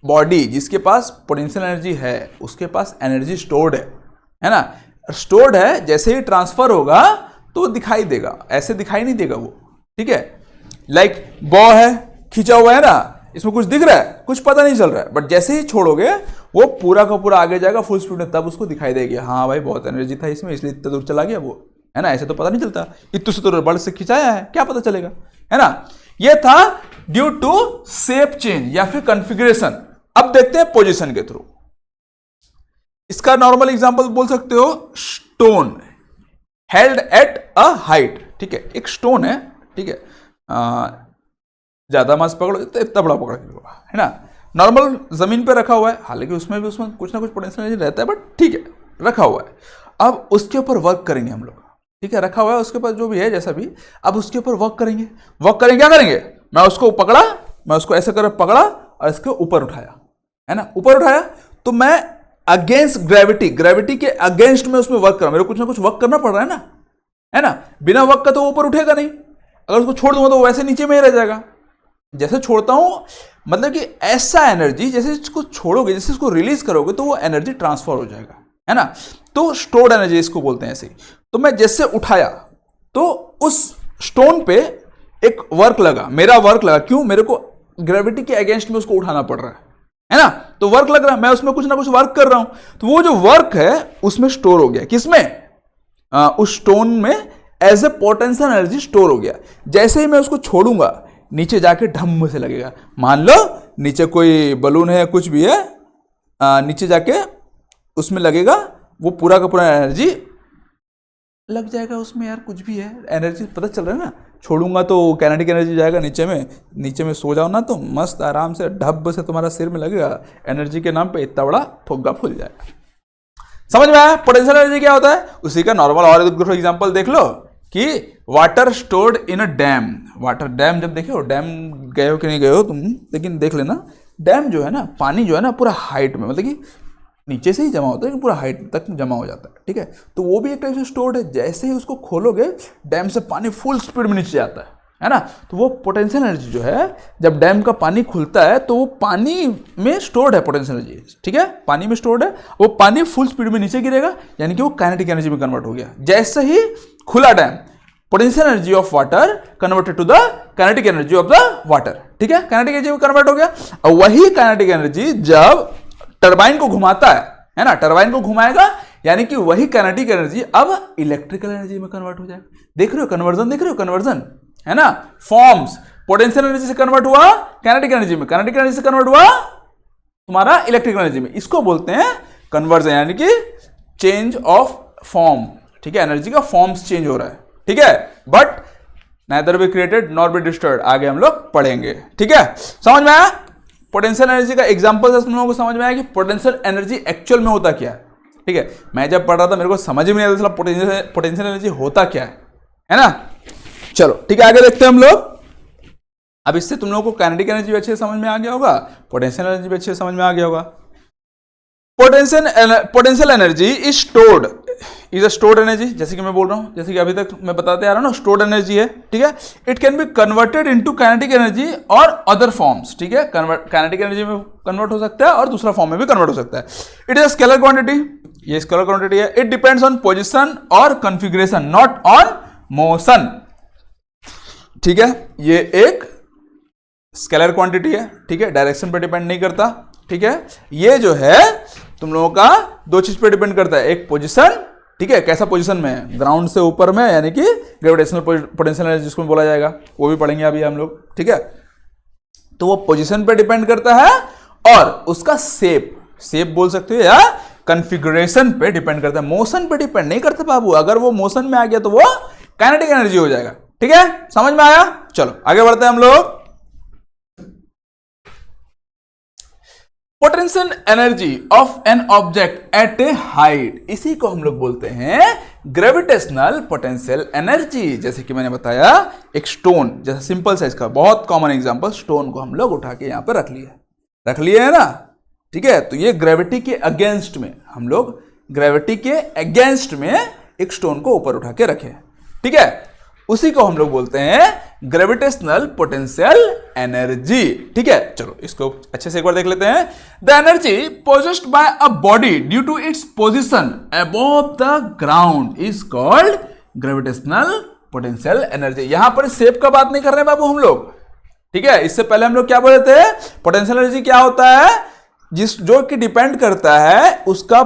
बॉडी जिसके पास पोटेंशियल एनर्जी है, उसके पास एनर्जी स्टोर्ड है ना। स्टोर्ड है, जैसे ही ट्रांसफर होगा तो दिखाई देगा, ऐसे दिखाई नहीं देगा वो, ठीक है। लाइक बॉ है, खींचा हुआ है ना, इसमें कुछ दिख रहा है, कुछ पता नहीं चल रहा है, बट जैसे ही छोड़ोगे वो पूरा का पूरा आगे जाएगा फुल स्पीड में, तब उसको दिखाई देगी, हाँ भाई बहुत एनर्जी था इसमें, इसलिए इतना दूर चला गया वो, है ना। ऐसे तो पता नहीं चलता, इतने से तो रबड़ से खिंचाया है, क्या पता चलेगा, है ना। ये था ड्यू टू शेप चेंज या फिर कॉन्फ़िगरेशन। अब देखते हैं पोजीशन के थ्रू। इसका नॉर्मल एग्जांपल बोल सकते हो, stone held at a height, ठीक है। एक स्टोन है, ठीक है, ज्यादा मास पकड़ो तो इतना बड़ा पकड़ के, है ना। नॉर्मल जमीन पे रखा हुआ है, हालांकि उसमें कुछ ना कुछ पोटेंशियल एनर्जी रहता है, बट ठीक है, रखा हुआ है। अब उसके ऊपर वर्क करेंगे हम लोग, ठीक है, रखा हुआ है उसके ऊपर, जो भी है जैसा भी, अब उसके ऊपर वर्क करेंगे। क्या करेंगे? मैं उसको पकड़ा, मैं उसको ऐसे कर पकड़ा और इसके ऊपर उठाया, है ना। ऊपर उठाया तो मैं अगेंस्ट ग्रेविटी के अगेंस्ट में उसमें वर्क करा, मेरे को कुछ ना कुछ वर्क करना पड़ रहा है ना। बिना वर्क का तो ऊपर उठेगा नहीं, अगर उसको छोड़ दूंगा तो वैसे नीचे में ही रह जाएगा। जैसे छोड़ता हूं, मतलब कि ऐसा एनर्जी, जैसे इसको छोड़ोगे, जैसे इसको रिलीज करोगे, तो वो एनर्जी ट्रांसफर हो जाएगा, है ना। तो स्टोर्ड एनर्जी इसको बोलते हैं ऐसे ही। तो मैं जैसे उठाया तो उस स्टोन पे एक वर्क लगा, मेरा वर्क लगा, क्यों? मेरे को ग्रेविटी के अगेंस्ट में उसको उठाना पड़ रहा है ना। तो वर्क लग रहा है, मैं उसमें कुछ ना कुछ वर्क कर रहा हूं, तो वो जो वर्क है उसमें स्टोर हो गया, किसमें? उस स्टोन में as a potential energy store हो गया। जैसे ही मैं उसको छोड़ूंगा, नीचे जाके ढम से लगेगा। मान लो नीचे कोई बलून है, कुछ भी है, नीचे जाके उसमें लगेगा, वो पूरा का पूरा एनर्जी लग जाएगा उसमें। यार कुछ भी है, एनर्जी पता चल रहा है ना। छोड़ूंगा तो काइनेटिक एनर्जी जाएगा नीचे में सो जाओ ना तो मस्त आराम से ढब से तुम्हारा सिर में लगेगा, एनर्जी के नाम पे इतना बड़ा फुग्गा फूल जाएगा। समझ में आया पोटेंशियल एनर्जी क्या होता है? उसी का नॉर्मल और एग्जांपल देख लो कि water stored in a dam. Water dam जब देखे हो, डैम गए हो कि नहीं गए हो तुम, लेकिन देख लेना, डैम जो है ना, पानी जो है ना पूरा हाइट में, मतलब कि नीचे से ही जमा होता है, पूरा हाइट तक जमा हो जाता है, ठीक है। तो वो भी एक टाइप से स्टोर्ड है। जैसे ही उसको खोलोगे, डैम से पानी फुल स्पीड में नीचे जाता है ना। तो वो पोटेंशियल एनर्जी जो है, जब डैम का पानी खुलता है तो वो पानी में स्टोर्ड है पोटेंशियल एनर्जी, ठीक है, पानी में स्टोर्ड है। वो पानी फुल स्पीड में नीचे गिरेगा, यानी कि वो काइनेटिक एनर्जी में कन्वर्ट हो गया। जैसे ही खुला dam, potential energy of water converted to the kinetic energy of the water, ठीक है, काइनेटिक एनर्जी में कन्वर्ट हो गया। और वही काइनेटिक एनर्जी जब टरबाइन को घुमाता है ना, टरबाइन को घुमाएगा, यानी कि वही काइनेटिक एनर्जी अब इलेक्ट्रिकल एनर्जी में कन्वर्ट हो जाएगा। देख रहे हो कन्वर्जन, देख रहे हो कन्वर्जन, है ना। फॉर्म्स, पोटेंशियल एनर्जी से कन्वर्ट हुआ काइनेटिक एनर्जी में, काइनेटिक एनर्जी से कन्वर्ट हुआ तुम्हारा इलेक्ट्रिकल एनर्जी में। इसको बोलते हैं कन्वर्जन, यानी कि चेंज ऑफ फॉर्म, ठीक है, एनर्जी का फॉर्म्स चेंज हो रहा है, ठीक है। But neither be created nor be destroyed, आगे हम लोग पढ़ेंगे, ठीक है। समझ में आया? पोटेंशियल एनर्जी का एग्जांपल से तुम लोगों को समझ में आया कि पोटेंशियल एनर्जी एक्चुअल में होता क्या है, ठीक है। मैं जब पढ़ रहा था मेरे को समझ में नहीं आता था पोटेंशियल एनर्जी होता क्या है ना। चलो ठीक है, आगे देखते हैं हम लोग। अब इससे तुम लोगों को काइनेटिक एनर्जी भी अच्छे से समझ में आ गया होगा, पोटेंशियल एनर्जी भी अच्छे से समझ में आ गया होगा। Potential energy is stored, is a stored energy, जैसे कि मैं बोल रहा हूं, जैसे कि अभी तक मैं बताते आ रहा हूं ना, स्टोर्ड एनर्जी है, ठीक है। It can be converted into kinetic energy और अदर फॉर्म्स, ठीक है। काइनेटिक एनर्जी में कन्वर्ट हो सकता है और दूसरा फॉर्म में भी कन्वर्ट हो सकता है। It is a scalar quantity, ये स्केलर क्वांटिटी है। इट डिपेंड्स ऑन पोजिशन और कॉन्फ़िगरेशन, नॉट ऑन मोशन, ठीक है। ये एक स्केलर क्वांटिटी है, ठीक है, डायरेक्शन पे डिपेंड नहीं करता, ठीक है। ये जो है तुम लोगों का दो चीज पे डिपेंड करता है, एक पोजीशन, ठीक है, कैसा पोजीशन में, ग्राउंड से ऊपर में, यानी कि ग्रेविटेशनल पोटेंशियल एनर्जी जिसको बोला जाएगा, वो भी पढ़ेंगे अभी हम लोग, ठीक है। तो वो पोजीशन पे डिपेंड करता है और उसका शेप बोल सकते हो, या कॉन्फ़िगरेशन पे डिपेंड करता है, मोशन पे डिपेंड नहीं करता बाबू। अगर वो मोशन में आ गया तो वो काइनेटिक एनर्जी हो जाएगा, ठीक है, समझ में आया। चलो आगे बढ़ते हैं हम लोग। Potential energy of an object at A height, इसी को हम लोग बोलते हैं ग्रेविटेशनल पोटेंशियल एनर्जी। जैसे कि मैंने बताया, एक स्टोन, जैसे सिंपल साइज का बहुत कॉमन एग्जांपल, स्टोन को हम लोग उठा के यहां पर रख लिए है ना, ठीक है। तो ये ग्रेविटी के अगेंस्ट में, हम लोग ग्रेविटी के अगेंस्ट में एक स्टोन को ऊपर उठा के रखे, ठीक है, उसी को हम लोग बोलते हैं ग्रेविटेशनल पोटेंशियल एनर्जी, ठीक है। चलो इसको अच्छे से एक बार देख लेते हैं। The energy possessed by a body due to its position above the ground is called gravitational potential energy. यहां पर शेप का बात नहीं कर रहे बाबू हम लोग, ठीक है। इससे पहले हम लोग क्या बोले थे, पोटेंशियल एनर्जी क्या होता है, जो कि डिपेंड करता है उसका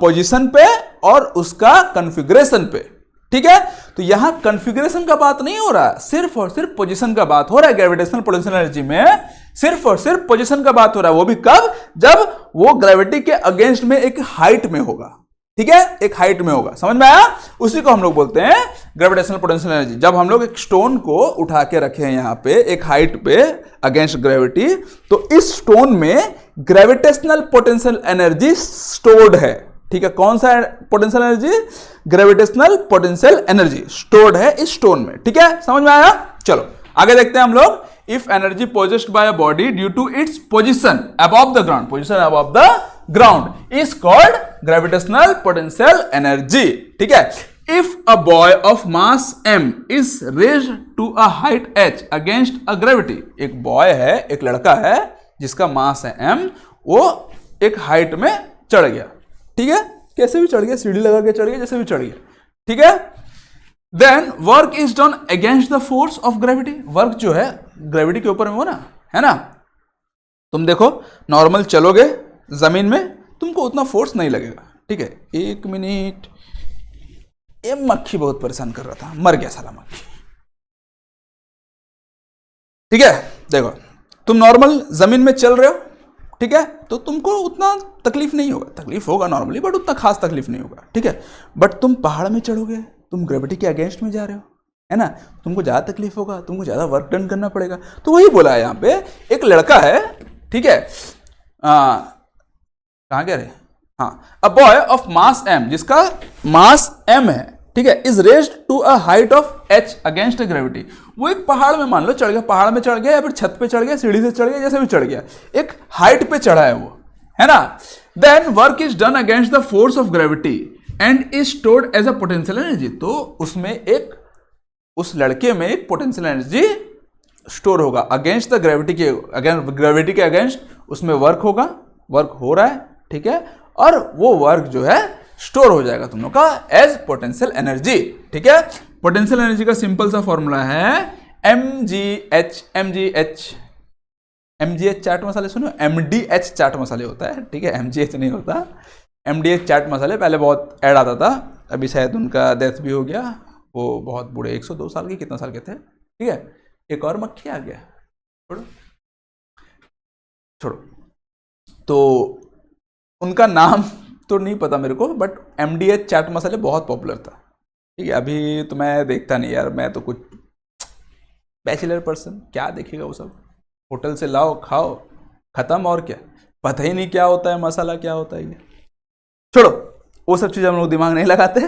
पोजीशन पे और उसका कॉन्फ़िगरेशन पे, ठीक है। तो यहां कॉन्फ़िगरेशन का बात नहीं हो रहा, सिर्फ और सिर्फ पोजीशन का बात हो रहा है। ग्रेविटेशनल पोटेंशियल एनर्जी में सिर्फ और सिर्फ पोजीशन का बात हो रहा है, वो भी कब, जब वो ग्रेविटी के अगेंस्ट में एक हाइट में होगा, ठीक है, एक हाइट में होगा, समझ में आया। उसी को हम लोग बोलते हैं ग्रेविटेशनल पोटेंशियल एनर्जी। जब हम लोग एक स्टोन को उठा के रखे हैं यहां पे एक हाइट पे अगेंस्ट ग्रेविटी, तो इस स्टोन में ग्रेविटेशनल पोटेंशियल एनर्जी स्टोर्ड है, ठीक है। कौन सा potential energy, gravitational potential energy stored है इस स्टोन में, ठीक है, समझ में आया। चलो आगे देखते हैं हम लोग। If energy possessed by a body due to its position above the ground, position above the ground is called gravitational potential energy, ठीक है। If a boy of mass m is raised to a height h against a gravity, एक boy है, एक लड़का है जिसका मास है m, वो एक हाइट में चढ़ गया, ठीक है, कैसे भी चढ़ गया, सीढ़ी लगा के चढ़ गया, जैसे भी चढ़ गया, ठीक है। Then work is done against the force of gravity, work जो है ग्रेविटी के ऊपर में हो ना, है ना। तुम देखो नॉर्मल चलोगे जमीन में, तुमको उतना फोर्स नहीं लगेगा, ठीक है। एक मिनट, ये मक्खी बहुत परेशान कर रहा था, मर गया साला मक्खी, ठीक है। देखो तुम नॉर्मल जमीन में चल रहे हो, ठीक है, तो तुमको उतना तकलीफ नहीं होगा, तकलीफ होगा नॉर्मली बट उतना खास तकलीफ नहीं होगा, ठीक है। बट तुम पहाड़ में चढ़ोगे, तुम ग्रेविटी के अगेंस्ट में जा रहे हो, है ना, तुमको ज्यादा तकलीफ होगा, तुमको ज्यादा वर्क डन करना पड़ेगा। तो वही बोला है यहाँ पे, एक लड़का है, ठीक है, कहाँ गया रे, हाँ, a boy of mass m, जिसका मास m है, ठीक है, is raised to a height of h against gravity. वो एक पहाड़ में मान लो चढ़ गया, पहाड़ में चढ़ गया या फिर छत पे चढ़ गया, सीढ़ी से चढ़ गया, जैसे भी चढ़ गया, एक हाइट पे चढ़ा है वो, है ना। Then work is done against the force of gravity and is stored as a potential energy. तो उसमें एक, उस लड़के में एक पोटेंशियल एनर्जी स्टोर होगा अगेंस्ट द ग्रेविटी के, ग्रेविटी के अगेंस्ट उसमें वर्क होगा, वर्क हो रहा है, ठीक है, और वो वर्क जो है स्टोर हो जाएगा तुम लोग का एज पोटेंशियल एनर्जी, ठीक है। पोटेंशियल एनर्जी का सिंपल सा फॉर्मूला है mgh, mgh चाट मसाले सुनो, mdh चाट मसाले होता है, ठीक है, mgh नहीं होता, mdh चाट मसाले पहले बहुत ऐड आता था, अभी शायद उनका डेथ भी हो गया, वो बहुत बूढ़े 102 साल के, कितना साल के थे, ठीक है। एक और मक्खी आ गया, छोड़ो छोड़ो, तो उनका नाम तो नहीं पता मेरे को, बट mdh चाट मसाले बहुत पॉपुलर था, ठीक है। अभी तो मैं देखता नहीं यार, मैं तो कुछ बैचलर पर्सन, क्या देखेगा वो सब, होटल से लाओ खाओ खत्म, और क्या पता ही नहीं क्या होता है मसाला, क्या होता है ये, छोड़ो वो सब चीज़ हम लोग दिमाग नहीं लगाते।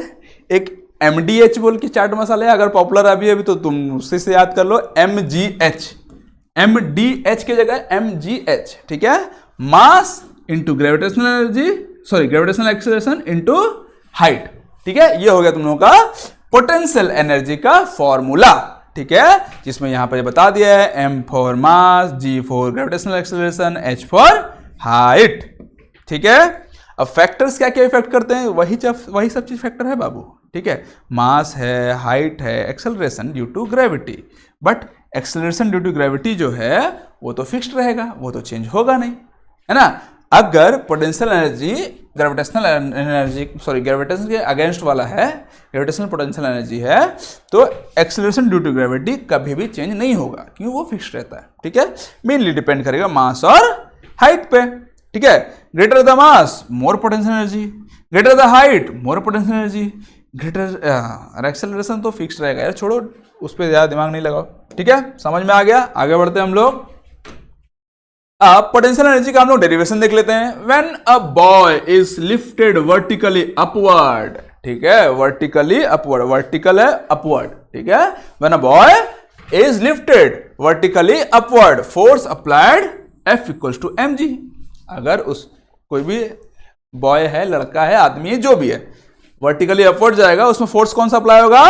एक mdh बोल के चाट मसाला है, अगर पॉपुलर अभी तो तुम उससे से याद कर लो mgh, mdh की जगह mgh, ठीक है। Mass into gravitational energy, sorry gravitational acceleration into height. ठीक है, ये हो गया तुम लोगों का पोटेंशियल एनर्जी का फॉर्मूला। ठीक है, जिसमें यहां पर बता दिया है m for mass, g for gravitational acceleration, h for height. ठीक है, अब फैक्टर्स क्या क्या इफेक्ट करते हैं, वही सब चीज फैक्टर है बाबू। ठीक है, मास है, हाइट है, acceleration due to gravity, but acceleration due to gravity जो है वो तो फिक्स्ड रहेगा, वो तो चेंज होगा नहीं, है ना। अगर potential energy gravitational energy, sorry gravitation के अगेंस्ट वाला है, ग्रेविटेशनल पोटेंशियल एनर्जी है, तो एक्सेलरेशन ड्यू टू ग्रेविटी कभी भी चेंज नहीं होगा, क्योंकि वो फिक्स्ड रहता है। ठीक है, मेनली डिपेंड करेगा मास और हाइट पे। ठीक है, greater the mass more potential energy, greater the height more potential energy, greater acceleration तो फिक्स्ड रहेगा यार, छोड़ो उस पर ज्यादा दिमाग नहीं लगाओ। ठीक है, समझ में आ गया, आगे बढ़ते हैं हम लोग। अब पोटेंशियल एनर्जी का हम लोग डेरिवेशन देख लेते हैं। When a boy is lifted vertically upward, ठीक है, वर्टिकली अपवर्ड, वर्टिकल है अपवर्ड, ठीक है, when a boy is lifted vertically upward, force applied F equals to mg। अगर उस कोई भी बॉय है, लड़का है, आदमी है, जो भी है, वर्टिकली अपवर्ड जाएगा, उसमें फोर्स कौन सा अप्लाई होगा,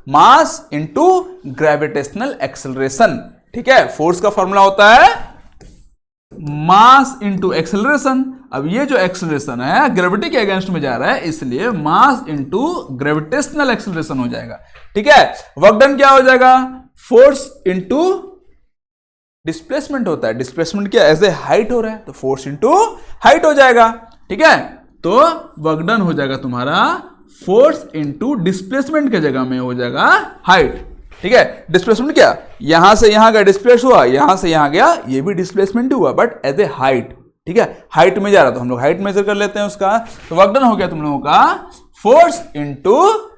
मास इंटू ग्रेविटेशनल एक्सेलरेशन। ठीक है, फोर्स का फॉर्मूला होता है मास इंटू एक्सेलरेशन। अब ये जो एक्सेलरेशन है ग्रेविटी के अगेंस्ट में जा रहा है, इसलिए मास इंटू ग्रेविटेशनल एक्सेलरेशन हो जाएगा। ठीक है, वर्क डन क्या हो जाएगा, फोर्स इंटू डिस्प्लेसमेंट होता है, डिस्प्लेसमेंट क्या ऐसे हाइट हो रहा है, तो फोर्स इंटू हाइट हो जाएगा। ठीक है, तो वर्क डन हो जाएगा तुम्हारा फोर्स इंटू डिस्प्लेसमेंट के जगह में हो जाएगा हाइट। ठीक है, डिस्प्लेसमेंट क्या, यहां से यहां का डिस्प्लेस हुआ, यहां से यहां गया, ये भी डिस्प्लेसमेंट हुआ, बट एज ए हाइट। ठीक है, हाइट में जा रहा, तो हम लोग हाइट मेजर कर लेते हैं उसका, तो वर्क डन हो गया तुम लोगों का फोर्स इंटू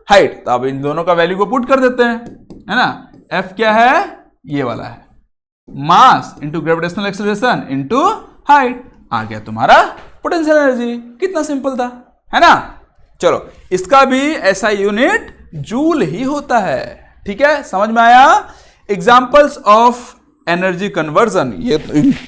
हाइट। तो अब इन दोनों का वैल्यू को पुट कर देते हैं, है ना। F क्या है, ये वाला है, mass into gravitational acceleration into height, आ गया तुम्हारा पोटेंशियल एनर्जी। कितना सिंपल था, है ना। चलो, इसका भी ऐसा यूनिट जूल ही होता है। ठीक है, समझ में आया। एग्जाम्पल्स ऑफ एनर्जी कन्वर्जन, ये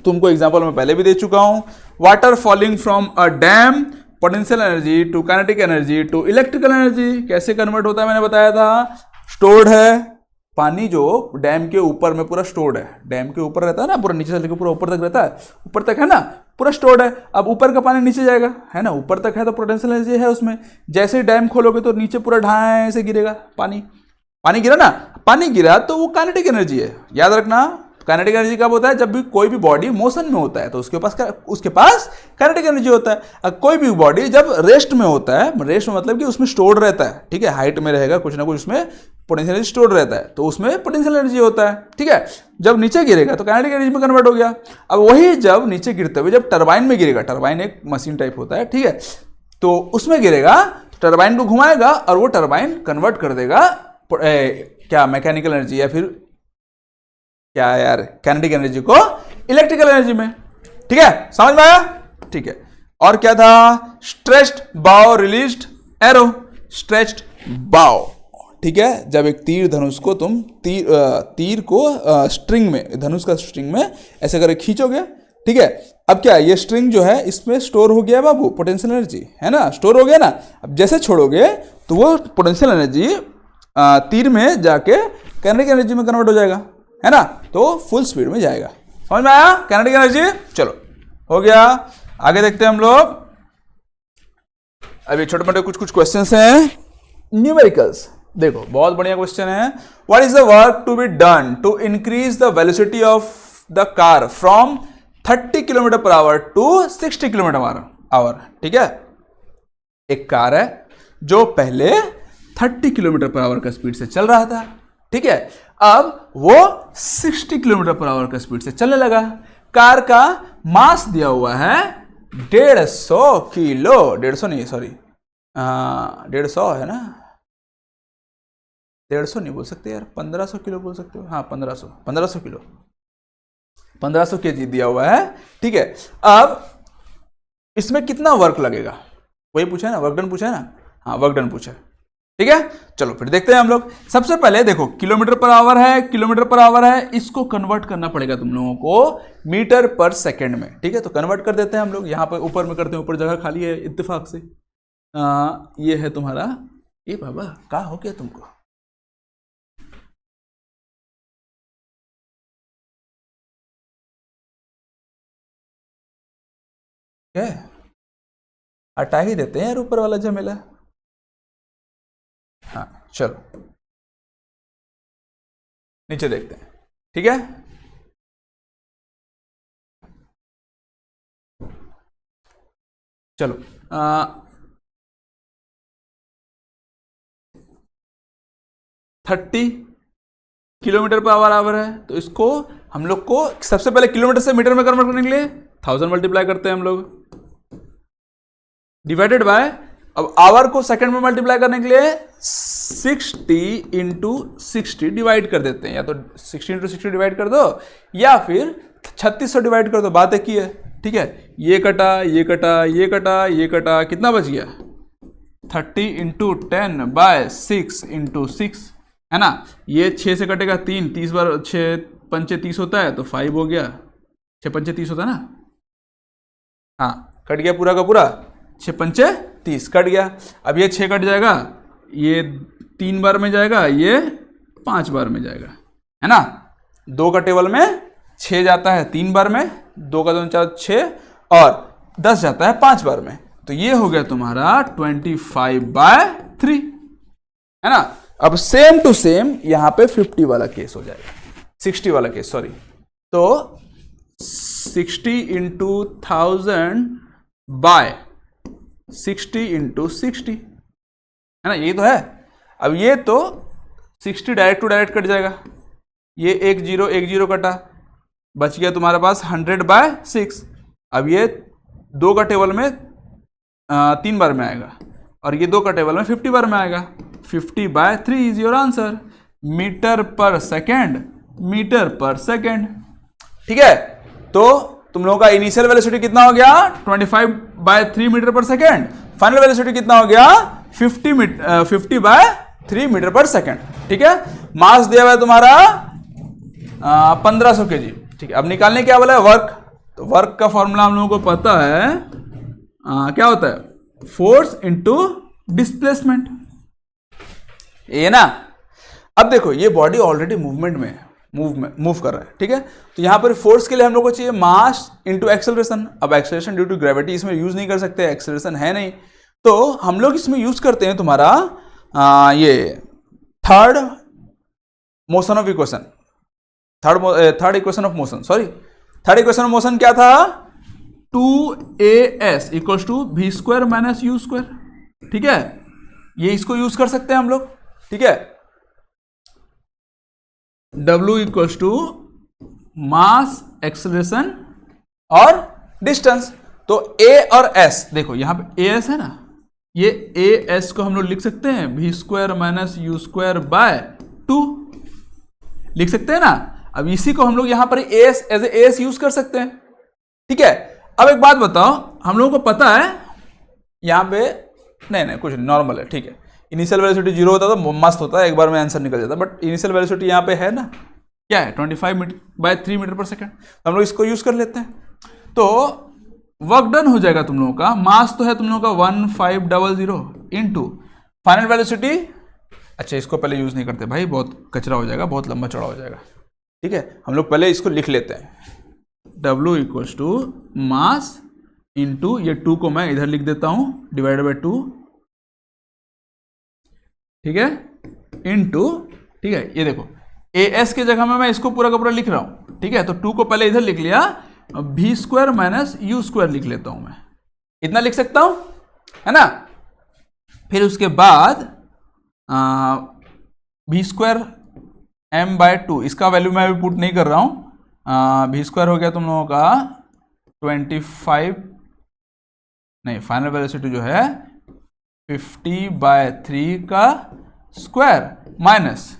तुमको एग्जाम्पल में पहले भी दे चुका हूं। Water falling from a dam, potential energy to kinetic energy to electrical energy. कैसे कन्वर्ट होता है मैंने बताया था, स्टोर्ड है, पानी जो डैम के ऊपर में पूरा स्टोर्ड है, डैम के ऊपर रहता है ना, पूरा नीचे से लेकर पूरा ऊपर तक रहता है, ऊपर तक है ना, पूरा स्टोर्ड है। अब ऊपर का पानी नीचे जाएगा, है ना, ऊपर तक है तो पोटेंशियल एनर्जी है उसमें। जैसे ही डैम खोलोगे तो नीचे पूरा ढाई से गिरेगा पानी, पानी गिरा ना, पानी गिरा तो वो काइनेटिक एनर्जी है। याद रखना, काइनेटिक एनर्जी कब होता है, जब भी कोई भी बॉडी मोशन में होता है तो उसके पास काइनेटिक एनर्जी होता है। अब कोई भी बॉडी जब रेस्ट में होता है, रेस्ट में मतलब कि उसमें स्टोर्ड रहता है, ठीक है, हाइट में रहेगा, कुछ ना कुछ उसमें पोटेंशियल एनर्जी स्टोर्ड रहता है, तो उसमें पोटेंशियल एनर्जी होता है। ठीक है, जब नीचे गिरेगा तो काइनेटिक एनर्जी में कन्वर्ट हो गया। अब वही जब नीचे गिरते हुए जब टरबाइन में गिरेगा, टरबाइन एक मशीन टाइप होता है, ठीक है, तो उसमें गिरेगा, टरबाइन को घुमाएगा और वो टरबाइन कन्वर्ट कर देगा क्या मैकेनिकल एनर्जी या फिर क्या यार काइनेटिक एनर्जी को इलेक्ट्रिकल एनर्जी में। ठीक है, समझ में आया। ठीक है, और क्या था, स्ट्रेच्ड बाव रिलीज्ड एरो, स्ट्रेच्ड बाव। ठीक है, जब एक तीर धनुष को तुम तीर को स्ट्रिंग में, धनुष का स्ट्रिंग में ऐसे करके खींचोगे, ठीक है, अब क्या ये स्ट्रिंग जो है इसमें स्टोर हो गया बाबू पोटेंशियल एनर्जी, है ना, स्टोर हो गया ना। अब जैसे छोड़ोगे तो वो पोटेंशियल एनर्जी तीर में जाके काइनेटिक एनर्जी में कन्वर्ट हो जाएगा, है ना, तो फुल स्पीड में जाएगा। समझ में आया काइनेटिक एनर्जी। चलो हो गया, आगे देखते हैं हम लोग। अभी छोटे मोटे कुछ क्वेश्चंस हैं, न्यूमेरिकल्स। देखो बहुत बढ़िया क्वेश्चन है। What is the work to be done to increase the velocity of the car from 30 kilometre per hour to 60 kilometre per hour. ठीक है, एक कार है जो पहले 30 किलोमीटर पर आवर का स्पीड से चल रहा था, ठीक है, अब वो 60 किलोमीटर पर आवर का स्पीड से चलने लगा। कार का मास दिया हुआ है 150 किलो, 150 नहीं, सॉरी 150 है ना, 150 नहीं बोल सकते यार, 1500 किलो बोल सकते हो, हाँ 1500 किलो, 1500 केजी दिया हुआ है। ठीक है, अब इसमें कितना वर्क लगेगा वही पूछा है ना, वर्क डन पूछा है ना, हाँ वर्क डन पूछा है। ठीक है, चलो फिर देखते हैं हम लोग। सबसे पहले देखो किलोमीटर पर आवर है, किलोमीटर पर आवर है, इसको कन्वर्ट करना पड़ेगा तुम लोगों को मीटर पर सेकंड में। ठीक है, तो कन्वर्ट कर देते हैं हम लोग। यहां पर ऊपर में करते हैं, ऊपर जगह खाली है इत्तेफाक से। ये है तुम्हारा, ये बाबा क्या हो गया तुमको? क्या हटा ही देते हैं यार ऊपर वाला झमेला। हाँ चलो नीचे देखते हैं। ठीक है, चलो 30 किलोमीटर पर आवर है, तो इसको हम लोग को सबसे पहले किलोमीटर से मीटर में कन्वर्ट करने के लिए 1000 मल्टीप्लाई करते हैं हम लोग, डिवाइडेड बाय, अब आवर को सेकंड में मल्टीप्लाई करने के लिए 60 इंटू 60 डिवाइड कर देते हैं। या तो 60 इंटू 60 डिवाइड कर दो, या फिर 3600 डिवाइड कर दो, बात एक ही है। ठीक है, ये कटा, ये कटा, ये कटा, ये कटा, कितना बच गया? 30 इंटू 10 बाय 6 इंटू 6, है ना। ये 6 से कटेगा 3, 30 बार 6 पंचे 30 होता है, तो 5 हो गया। 6 पंचे 30 होता है ना, हाँ कट गया पूरा का पूरा, 6 पंचे 30 कट गया। अब ये 6 कट जाएगा, ये 3 बार में जाएगा, ये 5 बार में जाएगा, है ना। 2 का टेबल में 6 जाता है 3 बार में, 2 का 2 4 6, और 10 जाता है 5 बार में। तो ये हो गया तुम्हारा 25/3, है ना। अब सेम टू सेम यहां पे 50 वाला केस हो जाएगा, 60 वाला केस सॉरी। तो 60 इंटू 1000 बाय 60 इंटू 60, है ना, यही तो है। अब ये तो 60 डायरेक्ट टू डायरेक्ट कट जाएगा, ये 1 0 1 0 कटा, बच गया तुम्हारे पास 100/6। अब ये 2 का टेबल में 3 बार में आएगा, और ये 2 का टेबल में 50 बार में आएगा। 50/3 is your answer, metre per second, metre per second. ठीक है, तो तुम लोगों का इनिशियल वेलोसिटी कितना हो गया? 25/3 metre per second. Final velocity कितना हो गया? 50/3 मीटर पर सेकेंड। ठीक है, मास दिया हुआ है तुम्हारा 1500 kg। ठीक है, अब निकालने क्या बोला है? वर्क। तो वर्क का फॉर्मूला हम लोगों को पता है, क्या होता है? फोर्स इंटू डिस्प्लेसमेंट, ये ना। अब देखो ये बॉडी ऑलरेडी मूवमेंट में है, मूव कर रहा है। ठीक है, तो यहां पर फोर्स के लिए हम लोग को चाहिए मास इंटू एक्सेलरेशन। अब एक्सेलरेशन ड्यू टू ग्रेविटी इसमें यूज नहीं कर सकते, एक्सेलरेशन है नहीं, तो हम लोग इसमें यूज करते हैं तुम्हारा ये third motion of equation, third equation of motion, sorry third equation of motion क्या था? 2as equals to v square minus u square. ठीक है, ये इसको यूज कर सकते हैं हम लोग। ठीक है, W equals to mass, acceleration और डिस्टेंस। तो A और S, देखो यहां पे AS है ना, ये AS को हम लोग लिख सकते हैं v square minus u square by 2, लिख सकते हैं ना। अब इसी को हम लोग यहां पर AS as a AS use कर सकते हैं। ठीक है, अब एक बात बताओ, हम लोगों को पता है यहां पे नहीं कुछ नहीं, नॉर्मल है। ठीक है, इनिशियल वेलोसिटी 0 होता तो मस्त होता है, एक बार में आंसर निकल जाता, बट इनिशियल वेलोसिटी यहाँ पे है ना, क्या है? 25/3 मीटर पर सेकेंड। तो हम लोग इसको यूज कर लेते हैं, तो वर्क डन हो जाएगा तुम लोगों का। मास तो है तुम लोगों का 1500 इंटू फाइनल वेलोसिटी। अच्छा, इसको पहले यूज नहीं करते भाई, बहुत कचरा हो जाएगा, बहुत लंबा चौड़ा हो जाएगा। ठीक है, हम लोग पहले इसको लिख लेते हैं, W equals to mass into, ये 2 को मैं इधर लिख देता हूं, डिवाइडेड बाय 2। ठीक है, इनटू, ठीक है, ये देखो AS के जगह में मैं इसको पूरा का पूरा लिख रहा हूं। ठीक है, तो 2 को पहले इधर लिख लिया, v square minus u square लिख लेता हूं मैं, इतना लिख सकता हूं, है ना। फिर उसके बाद v स्क्वायर m/2, इसका वैल्यू मैं अभी पुट नहीं कर रहा हूं। v स्क्वायर हो गया तुम लोगों का 25, नहीं फाइनल वेलोसिटी जो है 50/3 का स्क्वायर माइनस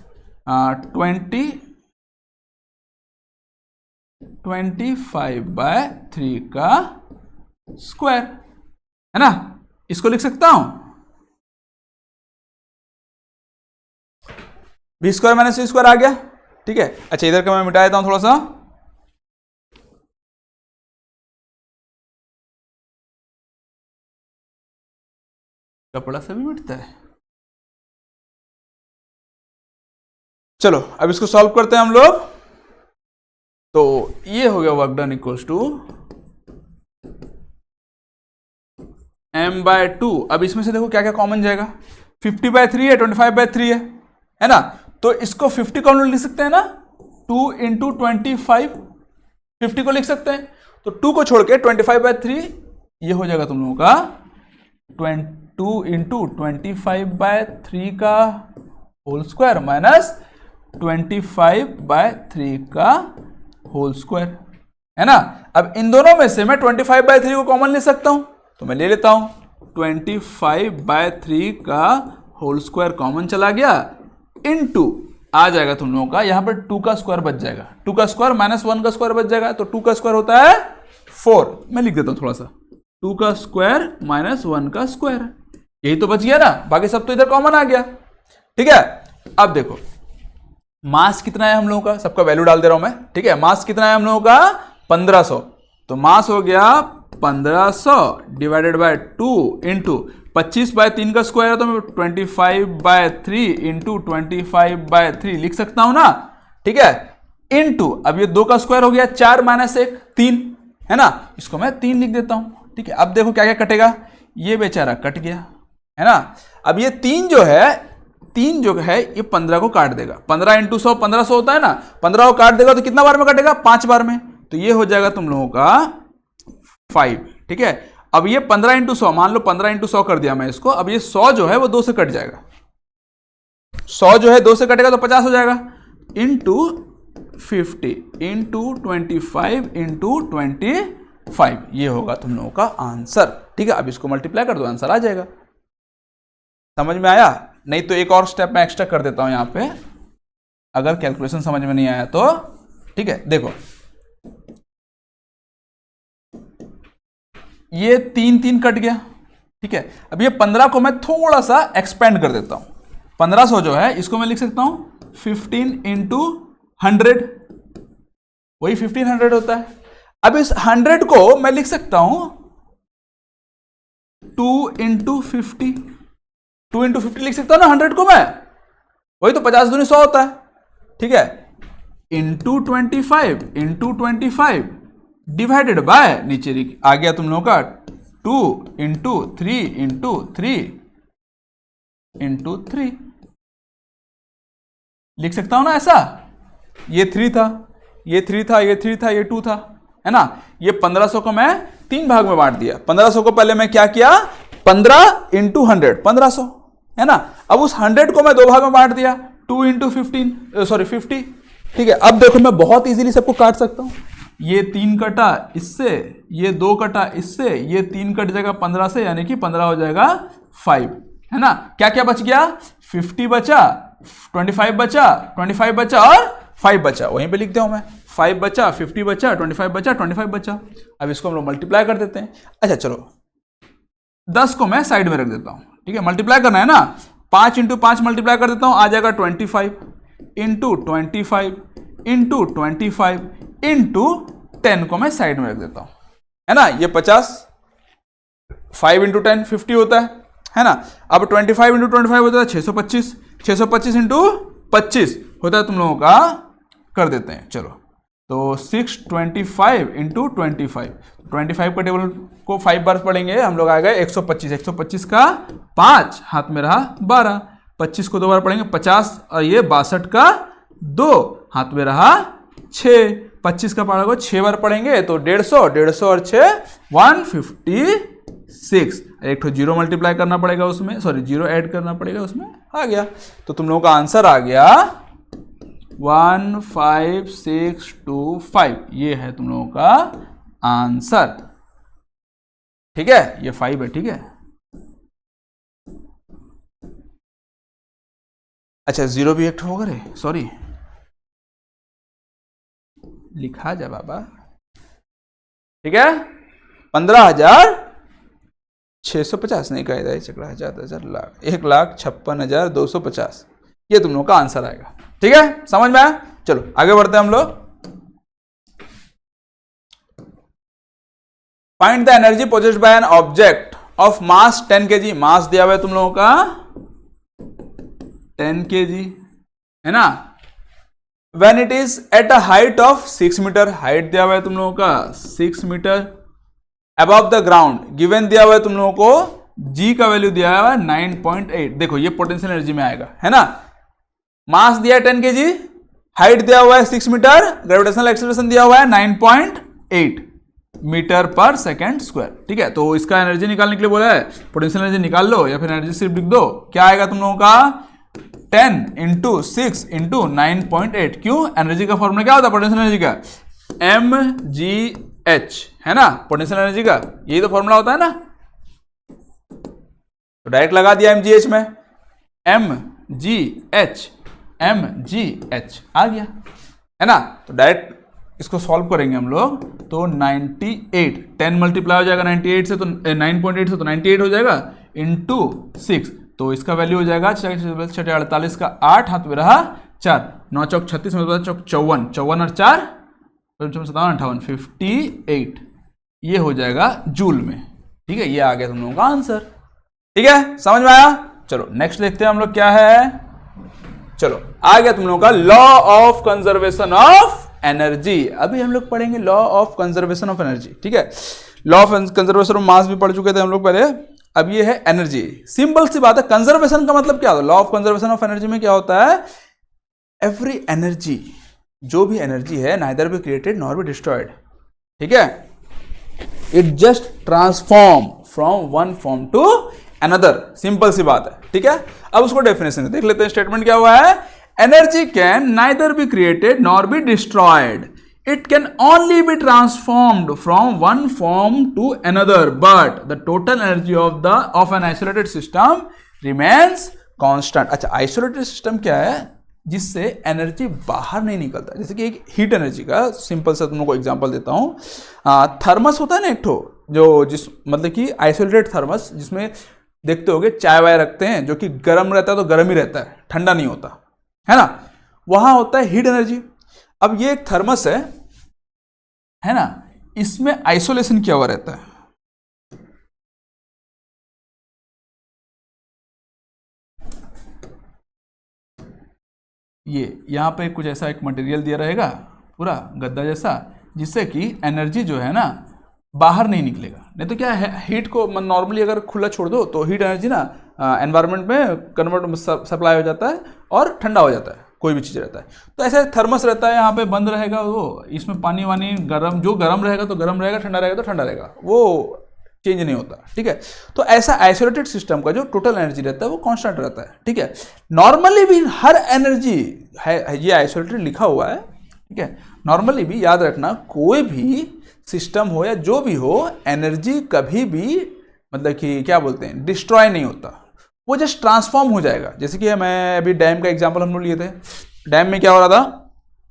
25/3 का स्क्वायर, है ना। इसको लिख सकता हूं, बी स्क्वायर माइनस सी स्क्वायर आ गया, ठीक है। अच्छा इधर का मैं मिटा देता हूं थोड़ा सा, कपड़ा से भी मिटता है। चलो अब इसको सॉल्व करते हैं हम लोग। तो ये हो गया work done equals to m/2। अब इसमें से देखो क्या क्या कॉमन जाएगा, 50/3 है, 25/3 है ना। तो इसको 50 कॉमन लिख सकते हैं ना, 2 इंटू 25, 50 को लिख सकते हैं। तो 2 को छोड़ के 25/3 ये हो जाएगा तुम लोगों का 2 इंटू 25/3 का होल स्क्वायर माइनस 25/3 का होल स्क्वायर, है ना। अब इन दोनों में से मैं 25/3 को कॉमन ले सकता हूं, तो मैं ले लेता हूं। 25/3 का होल स्क्वायर कॉमन चला गया, इनटू आ जाएगा तुम लोगों का यहां पर 2 का स्क्वायर बच जाएगा, 2 का स्क्वायर माइनस 1 का स्क्वायर बच जाएगा। तो 2 का स्क्वायर होता है 4, मैं लिख देता हूं थोड़ा सा, 2 का स्क्वायर माइनस 1 का स्क्वायर, यही तो बच गया ना, बाकी सब तो इधर कॉमन आ गया, ठीक है। अब देखो मास कितना है हम लोगों का, सबका वैल्यू डाल दे रहा हूं मैं, ठीक है। मास कितना है हम लोगों का 1500, तो मास हो गया 1500 डिवाइडेड बाय 2 इंटू 25/3 का स्क्वायर है, तो मैं 25/3 इंटू 25/3 लिख सकता हूं ना, ठीक है। इंटू अब ये 2 का स्क्वायर हो गया 4 माइनस 1 3, है ना, इसको मैं 3 लिख देता हूं, ठीक है। अब देखो क्या क्या कटेगा, ये बेचारा कट गया, है ना। अब ये 3 जो है ये 15 को काट देगा, 15 इंटू 100 1500 होता है ना, 15 को काट देगा तो कितना बार में कटेगा, 5 बार में, तो ये हो जाएगा तुम लोगों का 5, ठीक है। अब ये 15 इंटू 100, मान लो 15 इंटू 100 कर दिया मैं इसको, अब ये 100 जो है वो 2 से कट जाएगा, 100 जो है 2 से कटेगा तो 50 हो जाएगा, इंटू 50 इंटू 25 इंटू 25, ये होगा तुम लोगों का आंसर, ठीक है। अब इसको मल्टीप्लाई कर दो, आंसर आ जाएगा। समझ में आया? नहीं तो एक और स्टेप मैं एक्स्ट्रा कर देता हूं यहां पे, अगर कैलकुलेशन समझ में नहीं आया तो, ठीक है। देखो ये 3 कट गया, ठीक है। अब ये 15 को मैं थोड़ा सा एक्सपेंड कर देता हूं, 1500 जो है इसको मैं लिख सकता हूं 15 इंटू 100, वही 1500 होता है। अब इस 100 को मैं लिख सकता हूं 2 इंटू 50, 2 इंटू 50 लिख सकता हूं ना 100 को मैं, वही तो 50 दूनी 100 होता है, ठीक है। इंटू 25 इंटू 25 डिवाइडेड बाय नीचे आ गया तुम लोगों का 2 इंटू 3 इंटू 3 इंटू 3, लिख सकता हूं ना ऐसा। ये 3 था, ये 3 था, ये 3 था, ये 2 था, है ना। ये 1500 को मैं 3 भाग में बांट दिया, 1500 को पहले मैं क्या किया 15 इंटू 100 1500, है ना। अब उस 100 को मैं 2 भाग में बांट दिया, 2 इंटू 50, ठीक है। अब देखो मैं बहुत इजीली सबको काट सकता हूं, ये 3 कटा इससे, ये 2 कटा इससे, ये 3 कट जाएगा 15 से, यानी कि 15 हो जाएगा 5, है ना। क्या क्या बच गया, 50 बचा, 25 बचा, 25 बचा और 5 बचा, वहीं पे लिख दिया हूं मैं, 5 बचा, 50 बचा, 25 बचा, 25 बचा। अब इसको हम लोग मल्टीप्लाई कर देते हैं। अच्छा चलो 10 को मैं साइड में रख देता हूं, ठीक है। मल्टीप्लाई करना है ना, 5 इंटू 5 मल्टीप्लाई कर देता हूं, आ जाएगा 25 इंटू 25 इंटू 25 इंटू 10 को मैं साइड में रख देता हूं, है ना। ये 50, 5 इंटू 10 50 होता है ना। अब 25 इंटू 25 होता है 625, 625 इंटू 25 होता है तुम लोगों का, कर देते हैं चलो, तो 625 इंटू 25 का टेबल को 5 बार पढ़ेंगे हम लोग, आ गए 125, 125 का 5 हाथ में रहा 12, 25 को 2 बार पढ़ेंगे 50, और ये 62 का 2 हाथ में रहा 6, 25 का पारा को 6 बार पढ़ेंगे तो 150, 150 और 6 156, एक तो जीरो मल्टीप्लाई करना पड़ेगा उसमें, सॉरी जीरो ऐड करना पड़ेगा उसमें, आ गया। तो तुम लोगों का आंसर आ गया 15625, ये है तुम लोगों का आंसर, ठीक है। ये 5 है, ठीक है। अच्छा 0 भी एक होगा रे, सॉरी लिखा जा बाबा, ठीक है। 15,650 नहीं कहा, चकड़ा 1000 लाख 1,56,250, ये तुम लोग का आंसर आएगा। ठीक है, समझ में आया? चलो आगे बढ़ते हैं हम लोग। Find the energy possessed bye N object of mass 10 kg। Mass दिया हुआ है तुम लोगों का 10 kg, है ना। When it is at a height of 6 metre, height दिया हुआ है तुम लोगों का 6 metre, above the ground given दिया हुआ है तुम लोगों को, जी का वैल्यू दिया हुआ है 9.8। देखो ये पोटेंशियल एनर्जी में आएगा, है ना। मास दिया है 10 kg, हाइट दिया हुआ है 6 मीटर, ग्रेविटेशनल एक्सेलरेशन दिया हुआ है 9.8 मीटर पर सेकेंड स्क्वायर। ठीक है, तो इसका एनर्जी निकालने के लिए बोला है, पोटेंशियल एनर्जी निकाल लो या फिर एनर्जी सिर्फ लिख दो। क्या आएगा तुम लोगों का 10 इंटू 6 इंटू 9.8। क्यों? एनर्जी का फॉर्मूला क्या होता है पोटेंशियल एनर्जी का? mgh, है ना, पोटेंशियल एनर्जी का यही तो फॉर्मूला होता है ना। तो डायरेक्ट लगा दिया mgh में, mgh आ गया, है ना। तो डायरेक्ट इसको सॉल्व करेंगे हम लोग, तो 98, 10 मल्टीप्लाई हो जाएगा 98 से, तो 9.8 से तो 98 हो जाएगा इंटू 6, तो इसका वैल्यू हो जाएगा 48 का 8, हाथ में रहा 4, 9 चौक 36, में 54, 54 और 4 57, 58, ये हो जाएगा जूल में। ठीक है, ये आ गया तुम लोगों का आंसर। ठीक है, समझ में आया? चलो नेक्स्ट देखते हैं हम लोग क्या है। चलो आ गया तुम लोगों का law of conservation of energy. अभी हम लोग पढ़ेंगे law of conservation of energy. ठीक है, law of conservation of mass भी पढ़ चुके थे हम लोग पहले। अब ये है एनर्जी। सिंपल सी बात है, कंजर्वेशन का मतलब क्या होता है? Law of conservation of energy में क्या होता है? एवरी एनर्जी, जो भी एनर्जी है, neither be created nor be destroyed. ठीक है, it just transform from one form to another. Simple सी बात है। ठीक है, अब उसको डेफिनेशन देख लेते हैं। स्टेटमेंट क्या हुआ है? Energy can neither be created nor be destroyed, it can only be transformed from one form to another, but the total energy of an isolated system remains constant. अच्छा, आइसोलेटेड सिस्टम क्या है? जिससे energy बाहर नहीं निकलता। जैसे कि एक हीट एनर्जी का सिंपल सा तुम लोग को एग्जांपल देता हूं। थर्मस होता है ना एक ठो, जो जिस मतलब कि आइसोलेटेड थर्मस, जिसमें देखते होगे चाय वाय रखते हैं, जो कि गर्म रहता है तो गर्म ही रहता है, ठंडा नहीं होता, है ना। वहां होता है हीट एनर्जी। अब ये एक थर्मस है ना, इसमें आइसोलेशन किया हुआ रहता है। ये यहां पे कुछ ऐसा एक मटेरियल दिया रहेगा, पूरा गद्दा जैसा, जिससे कि एनर्जी जो है ना बाहर नहीं निकलेगा। नहीं तो क्या है, हीट को नॉर्मली अगर खुला छोड़ दो तो हीट एनर्जी ना एनवायरनमेंट में कन्वर्ट सप्लाई हो जाता है और ठंडा हो जाता है, कोई भी चीज़ रहता है। तो ऐसे थर्मस रहता है, यहाँ पे बंद रहेगा वो, इसमें पानी वानी गर्म, जो गर्म रहेगा तो गर्म रहेगा, ठंडा रहेगा तो ठंडा रहेगा, वो चेंज नहीं होता। ठीक है, तो ऐसा आइसोलेटेड सिस्टम का जो टोटल एनर्जी रहता है वो कांस्टेंट रहता है। ठीक है, नॉर्मली भी हर एनर्जी है, ये आइसोलेटेड लिखा हुआ है। ठीक है, नॉर्मली भी याद रखना, कोई भी सिस्टम हो या जो भी हो, एनर्जी कभी भी मतलब कि क्या बोलते हैं, डिस्ट्रॉय नहीं होता, वो जस्ट ट्रांसफॉर्म हो जाएगा। जैसे कि मैं अभी डैम का एग्जांपल हम लोग लिए थे। डैम में क्या हो रहा था?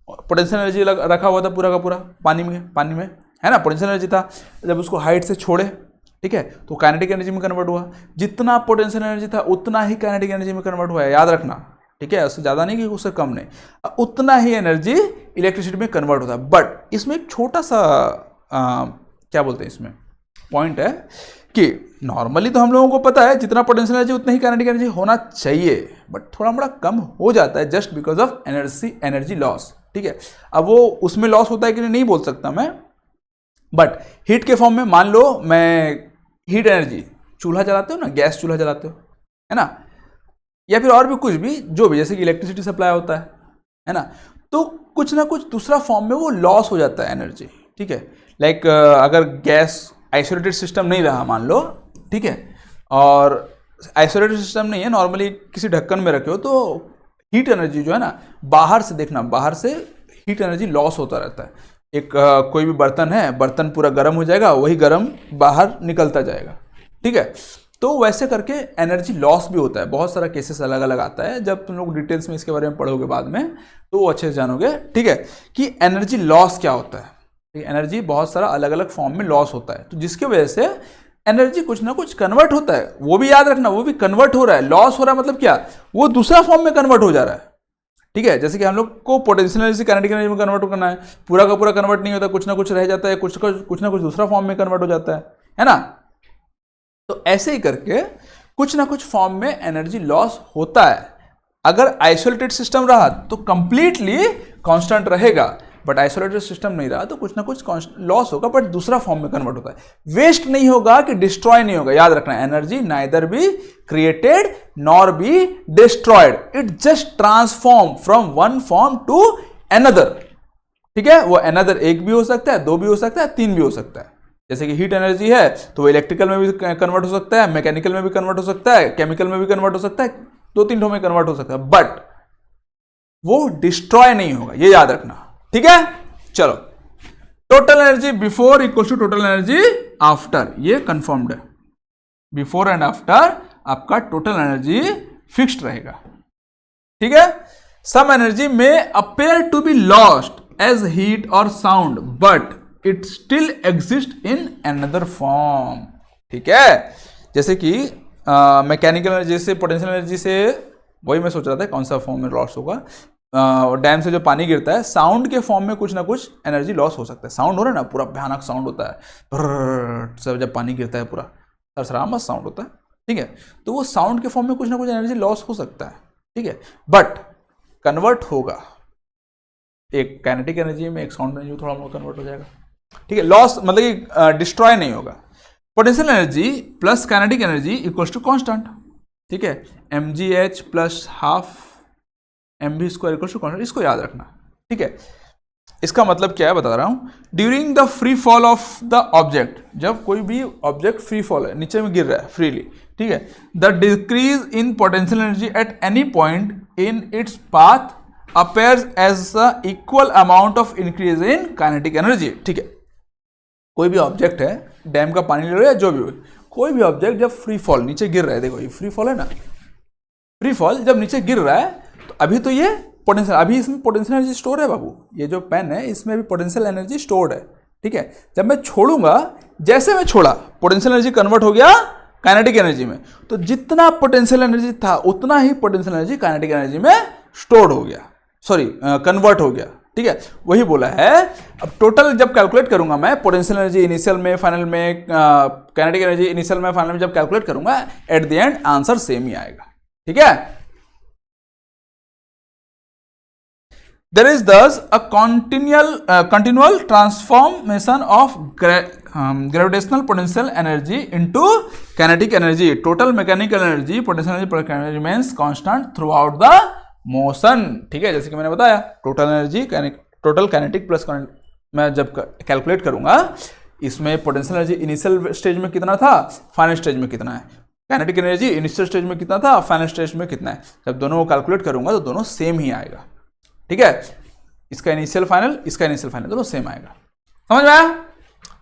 पोटेंशियल एनर्जी रखा हुआ था पूरा का पूरा पानी में, है ना, पोटेंशियल एनर्जी था। जब उसको हाइट से छोड़े, ठीक है, तो काइनेटिक एनर्जी में कन्वर्ट हुआ। जितना पोटेंशियल एनर्जी था उतना ही काइनेटिक एनर्जी में कन्वर्ट हुआ है, याद रखना। ठीक है, उससे ज़्यादा नहीं कि उससे कम नहीं, उतना ही एनर्जी इलेक्ट्रिसिटी में कन्वर्ट होता है। बट इसमें एक छोटा सा क्या बोलते हैं, इसमें पॉइंट है कि नॉर्मली तो हम लोगों को पता है जितना पोटेंशियल एनर्जी उतना ही काइनेटिक एनर्जी होना चाहिए, बट थोड़ा मोड़ा कम हो जाता है just because of energy loss. ठीक है, अब वो उसमें लॉस होता है कि नहीं बोल सकता मैं, बट हीट के फॉर्म में मान लो मैं हीट एनर्जी, चूल्हा जलाते हो ना, गैस चूल्हा जलाते हो, है ना, या फिर और भी कुछ भी, जो भी, जैसे कि इलेक्ट्रिसिटी सप्लाई होता है ना, तो कुछ ना कुछ दूसरा फॉर्म में वो लॉस हो जाता है एनर्जी। ठीक है, लाइक अगर गैस आइसोलेटेड सिस्टम नहीं रहा मान लो, ठीक है, और आइसोलेटेड सिस्टम नहीं है, नॉर्मली किसी ढक्कन में रखे हो, तो हीट एनर्जी जो है ना, बाहर से देखना, बाहर से हीट एनर्जी लॉस होता रहता है। एक कोई भी बर्तन है, बर्तन पूरा गर्म हो जाएगा, वही गर्म बाहर निकलता जाएगा। ठीक है, तो वैसे करके एनर्जी लॉस भी होता है। बहुत सारा केसेस अलग अलग आता है, जब तुम लोग डिटेल्स में इसके बारे में पढ़ोगे बाद में तो वो अच्छे से जानोगे। ठीक है, कि एनर्जी लॉस क्या होता है। एनर्जी बहुत सारा अलग अलग फॉर्म में लॉस होता है, तो जिसकी वजह से एनर्जी कुछ ना कुछ कन्वर्ट होता है, वो भी याद रखना, वो भी कन्वर्ट हो रहा है। लॉस हो रहा है मतलब क्या, वो दूसरा फॉर्म में कन्वर्ट हो जा रहा है। ठीक है, जैसे कि हम लोग को पोटेंशियल एनर्जी काइनेटिक एनर्जी में कन्वर्ट करना है, पूरा का पूरा कन्वर्ट नहीं होता, कुछ ना कुछ रह जाता है, कुछ ना कुछ दूसरा फॉर्म में कन्वर्ट हो जाता है ना। तो ऐसे ही करके कुछ ना कुछ फॉर्म में एनर्जी लॉस होता है। अगर आइसोलेटेड सिस्टम रहा तो कंप्लीटली कांस्टेंट रहेगा, बट आइसोलेटेड सिस्टम नहीं रहा तो कुछ ना कुछ लॉस होगा, बट दूसरा फॉर्म में कन्वर्ट होता है। वेस्ट नहीं होगा कि डिस्ट्रॉय नहीं होगा, याद रखना, energy neither be created nor be destroyed, it just transform from one form to another. ठीक है, वो अनदर एक भी हो सकता है, दो भी हो सकता है, तीन भी हो सकता है। जैसे कि हीट एनर्जी है तो वो इलेक्ट्रिकल में भी कन्वर्ट हो सकता है, मैकेनिकल में भी कन्वर्ट हो सकता है, केमिकल में भी कन्वर्ट हो सकता है, दो तीन ठो में कन्वर्ट हो सकता है, बट वो डिस्ट्रॉय नहीं होगा, ये याद रखना। ठीक है, चलो, total energy before equal to total energy after, ये कंफर्म्ड है। बिफोर एंड आफ्टर आपका टोटल एनर्जी फिक्स्ड रहेगा। ठीक है, some energy may appear to be lost as heat और sound, but it still exist in another form. ठीक है, जैसे कि मैकेनिकल एनर्जी से, पोटेंशियल एनर्जी से, वही मैं सोच रहा था कौन सा फॉर्म में लॉस होगा। डैम से जो पानी गिरता है, साउंड के फॉर्म में कुछ ना कुछ एनर्जी लॉस हो सकता है। साउंड हो रहा है ना, पूरा भयानक साउंड होता है सब, जब पानी गिरता है पूरा सरसरामत साउंड होता है। ठीक है, तो वो साउंड के फॉर्म में कुछ ना कुछ एनर्जी लॉस हो सकता है। ठीक है, बट कन्वर्ट होगा, एक काइनेटिक एनर्जी में एक साउंड एनर्जी थोड़ा बहुत कन्वर्ट हो जाएगा। ठीक है, लॉस मतलब कि डिस्ट्रॉय नहीं होगा। Potential energy plus kinetic energy equals to constant. ठीक है, mgh plus half mv square equals to constant, इसको याद रखना। ठीक है, इसका मतलब क्या है बता रहा हूं। During the free fall of the object, जब कोई भी ऑब्जेक्ट फ्री फॉल है, नीचे में गिर रहा है फ्रीली, ठीक है, the decrease in potential energy at any point in its path appears as the equal amount of increase in kinetic energy। ठीक है, कोई भी ऑब्जेक्ट है, डैम का पानी ले रहा है, जो भी हो, कोई भी ऑब्जेक्ट जब फ्री फॉल नीचे गिर रहा है, देखो ये फ्री फॉल है ना, फ्री फॉल जब नीचे गिर रहा है तो अभी तो ये पोटेंशियल, अभी इसमें पोटेंशियल एनर्जी स्टोर है बाबू, ये जो पेन है इसमें भी पोटेंशियल एनर्जी स्टोर्ड है। ठीक है, जब मैं छोड़ूंगा, जैसे मैं छोड़ा, पोटेंशियल एनर्जी कन्वर्ट हो गया काइनेटिक एनर्जी में, तो जितना पोटेंशियल एनर्जी था उतना ही पोटेंशियल एनर्जी काइनेटिक एनर्जी में स्टोर्ड हो गया, सॉरी कन्वर्ट हो गया। ठीक है, वही बोला है। अब टोटल जब कैलकुलेट करूंगा मैं, पोटेंशियल एनर्जी इनिशियल में, फाइनल में, काइनेटिक एनर्जी इनिशियल में, फाइनल में जब कैलकुलेट करूंगा, at the end answer same ही आएगा। ठीक है, there is thus a continual transformation of gravitational potential energy into kinetic energy. Total mechanical energy, potential energy remains constant throughout the motion. ठीक है, जैसे कि मैंने बताया, total energy, total kinetic plus मैं जब कैलकुलेट करूंगा, इसमें पोटेंशियल एनर्जी इनिशियल स्टेज में कितना था, फाइनल स्टेज में कितना है, काइनेटिक एनर्जी इनिशियल स्टेज में कितना था, फाइनल स्टेज में कितना है, जब दोनों को कैलकुलेट करूंगा तो दोनों सेम ही आएगा। ठीक है, इसका इनिशियल फाइनल, इसका इनिशियल फाइनल, दोनों सेम आएगा। समझ में आया?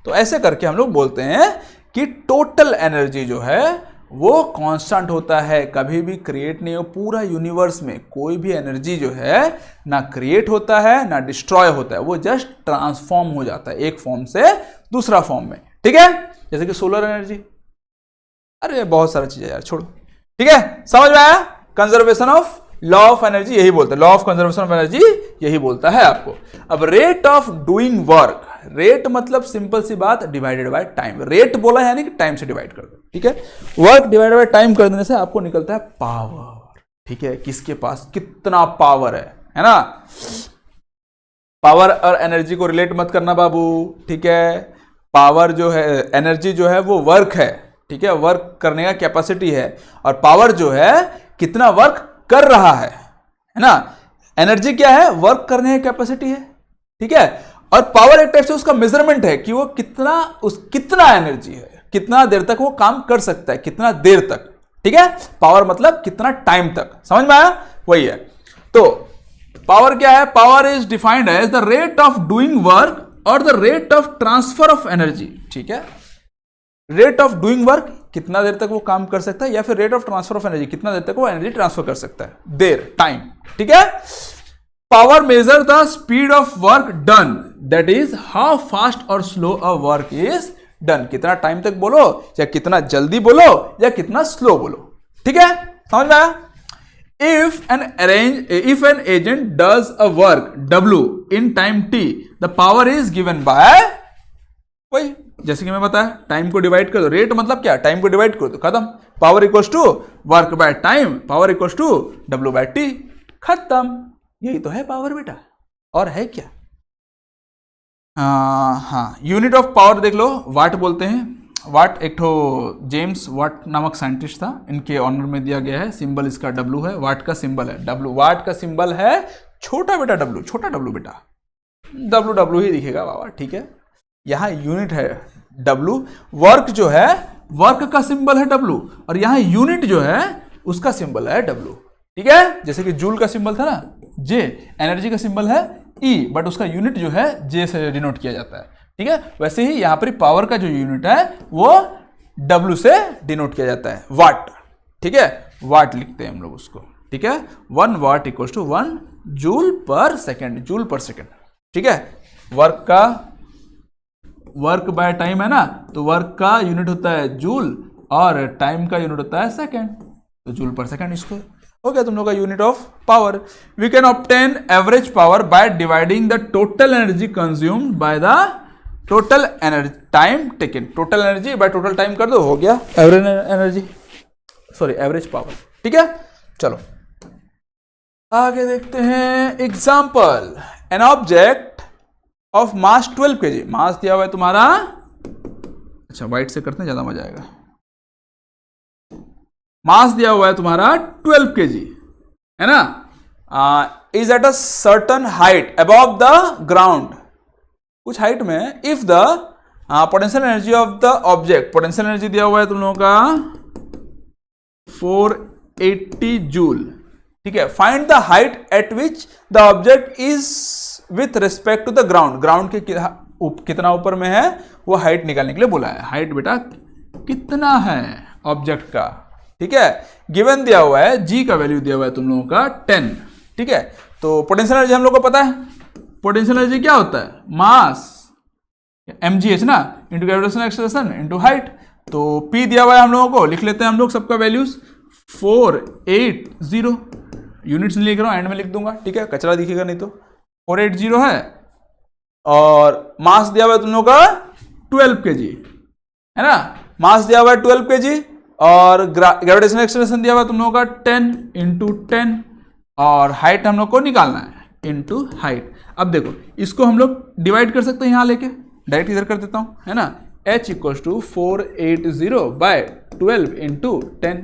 तो ऐसे करके हम लोग बोलते हैं कि टोटल एनर्जी जो है वो कांस्टेंट होता है, कभी भी क्रिएट नहीं हो। पूरा यूनिवर्स में कोई भी एनर्जी जो है ना क्रिएट होता है ना डिस्ट्रॉय होता है, वो जस्ट ट्रांसफॉर्म हो जाता है एक फॉर्म से दूसरा फॉर्म में। ठीक है, जैसे कि सोलर एनर्जी, अरे बहुत सारा चीज है यार, छोड़ो। ठीक है, समझ में आया? Conservation of law of energy यही बोलता है, law of conservation of energy यही बोलता है आपको। अब rate of doing work, rate मतलब सिंपल सी बात, डिवाइडेड बाय टाइम। रेट बोला है यानी कि टाइम से डिवाइड कर दो। ठीक है, वर्क डिवाइडेड बाय टाइम कर देने से आपको निकलता है पावर। ठीक है, किसके पास कितना पावर है ना। पावर और एनर्जी को रिलेट मत करना बाबू। ठीक है, पावर जो है, एनर्जी जो है वो वर्क है। ठीक है, वर्क करने का कैपेसिटी है, और पावर जो है कितना वर्क कर रहा है ना। एनर्जी क्या है, वर्क करने की कैपेसिटी है। ठीक है, और पावर एक टाइप से उसका मेजरमेंट है कि वो कितना एनर्जी है, कितना देर तक वो काम कर सकता है, कितना देर तक। ठीक है, पावर मतलब कितना टाइम तक। समझ में आया? वही है। तो पावर क्या है? Power is defined as the rate of doing work और the rate of transfer of energy. ठीक है, रेट ऑफ डूइंग वर्क कितना देर तक वो काम कर सकता है, या फिर rate of transfer of energy कितना देर तक वो एनर्जी ट्रांसफर कर सकता है, देर, टाइम। ठीक है, power measure the speed of work done, that is how fast और slow a work is done, कितना टाइम तक बोलो, या कितना जल्दी बोलो, या कितना स्लो बोलो, ठीक है, समझ में आया? If an agent does a work W in time t, the power is given by, वही जैसे कि मैं बताया, टाइम को डिवाइड कर दो, रेट मतलब क्या, टाइम को डिवाइड कर दो, खत्म, power equals to work by time, power equals to W by t, खत्म, यही तो है पावर बेटा, और है क्या? हाँ, यूनिट ऑफ पावर देख लो, वाट बोलते हैं। वाट एक तो जेम्स वाट नामक साइंटिस्ट था, इनके ऑनर में दिया गया है, सिंबल इसका W है, वाट का सिंबल है W, वाट का सिंबल है छोटा बेटा W, छोटा W बेटा, W ही दिखेगा बाबा, ठीक है, यहाँ यूनिट है W, वर्क जो है, वर्क का सिंबल है W, और यहाँ यूनिट जो है उसका सिंबल है W, ठीक है, जैसे कि जूल का सिंबल था ना J, एनर्जी का सिंबल है E, बट उसका यूनिट जो है J से डिनोट किया जाता है, ठीक है, वैसे ही यहां पर पावर का जो यूनिट है वो W से डिनोट किया जाता है, वाट, ठीक है, वाट लिखते हैं हम लोग उसको, ठीक है, 1 watt equal to 1 joule per second, joule per second, ठीक है, वर्क का, वर्क बाय टाइम है ना, तो वर्क का यूनिट होता है जूल और टाइम का यूनिट होता है सेकेंड, तो जूल पर सेकेंड, इसको हो गया तुम लोग का unit of power. We can obtain average power by dividing the total energy consumed by the total energy time taken, total energy by total time कर दो, हो गया average energy, sorry average power, ठीक है। चलो आगे देखते हैं example, an object of mass 12 kg, mass दिया हुआ है तुम्हारा, अच्छा व्हाइट से करते हैं ज्यादा मजा आएगा, मास दिया हुआ है तुम्हारा 12 kg, है ना, is at a certain height above the ground, कुछ हाइट में, if the potential energy of the object, potential energy दिया हुआ है तुम लोगों का 480 जूल, ठीक है, find the height at which the object is with respect to the ground, ground के कितना ऊपर में है वो हाइट निकालने के लिए बोला है, हाइट बेटा कितना है ऑब्जेक्ट का, ठीक है, गिवन दिया हुआ है, जी का वैल्यू दिया हुआ है तुम लोगों का 10, ठीक है, तो पोटेंशियल एनर्जी हम लोग को पता है, पोटेंशियल एनर्जी क्या होता है, मास mgh ना into gravitational acceleration into height, तो p दिया हुआ है हम लोगों को, लिख लेते हैं हम लोग सबका वैल्यूज 480, यूनिट्स नहीं लिख रहा हूं, एंड में लिख दूंगा, ठीक है, कचरा दिखेगा नहीं तो, 480 है, और मास दिया हुआ है तुम लोगों का 12 kg, है ना, मास दिया हुआ है 12 kg, और ग्रेविटेशनल एक्सेलरेशन दिया हुआ है तुम लोगों का 10 इंटू 10, और हाइट हम लोग को निकालना है इंटू हाइट। अब देखो इसको हम लोग डिवाइड कर सकते हैं, यहाँ लेके डायरेक्ट इधर कर देता हूँ, है ना, h equal to 480 by 12 into 10,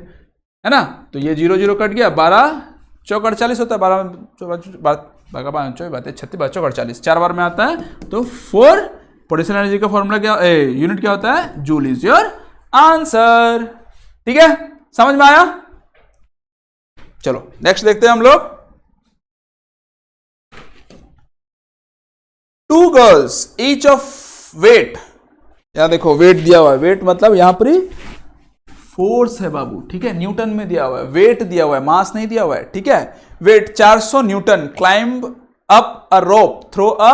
है ना, तो ये 0 0 कट गया, 12 चौक 48 होता है, 12 36 चौक 48 4 बार में आता है, तो 4 पोटेंशियल एनर्जी का फॉर्मूला क्या, यूनिट क्या होता है, जूल इज योर आंसर, ठीक है, समझ में आया। चलो नेक्स्ट देखते हैं हम लोग, 2 गर्ल्स ईच ऑफ वेट, यहां देखो वेट दिया हुआ है, वेट मतलब यहां पर फोर्स है बाबू, ठीक है, न्यूटन में दिया हुआ है, वेट दिया हुआ है, मास नहीं दिया हुआ है, ठीक है, weight 400 newton, climb up a rope through a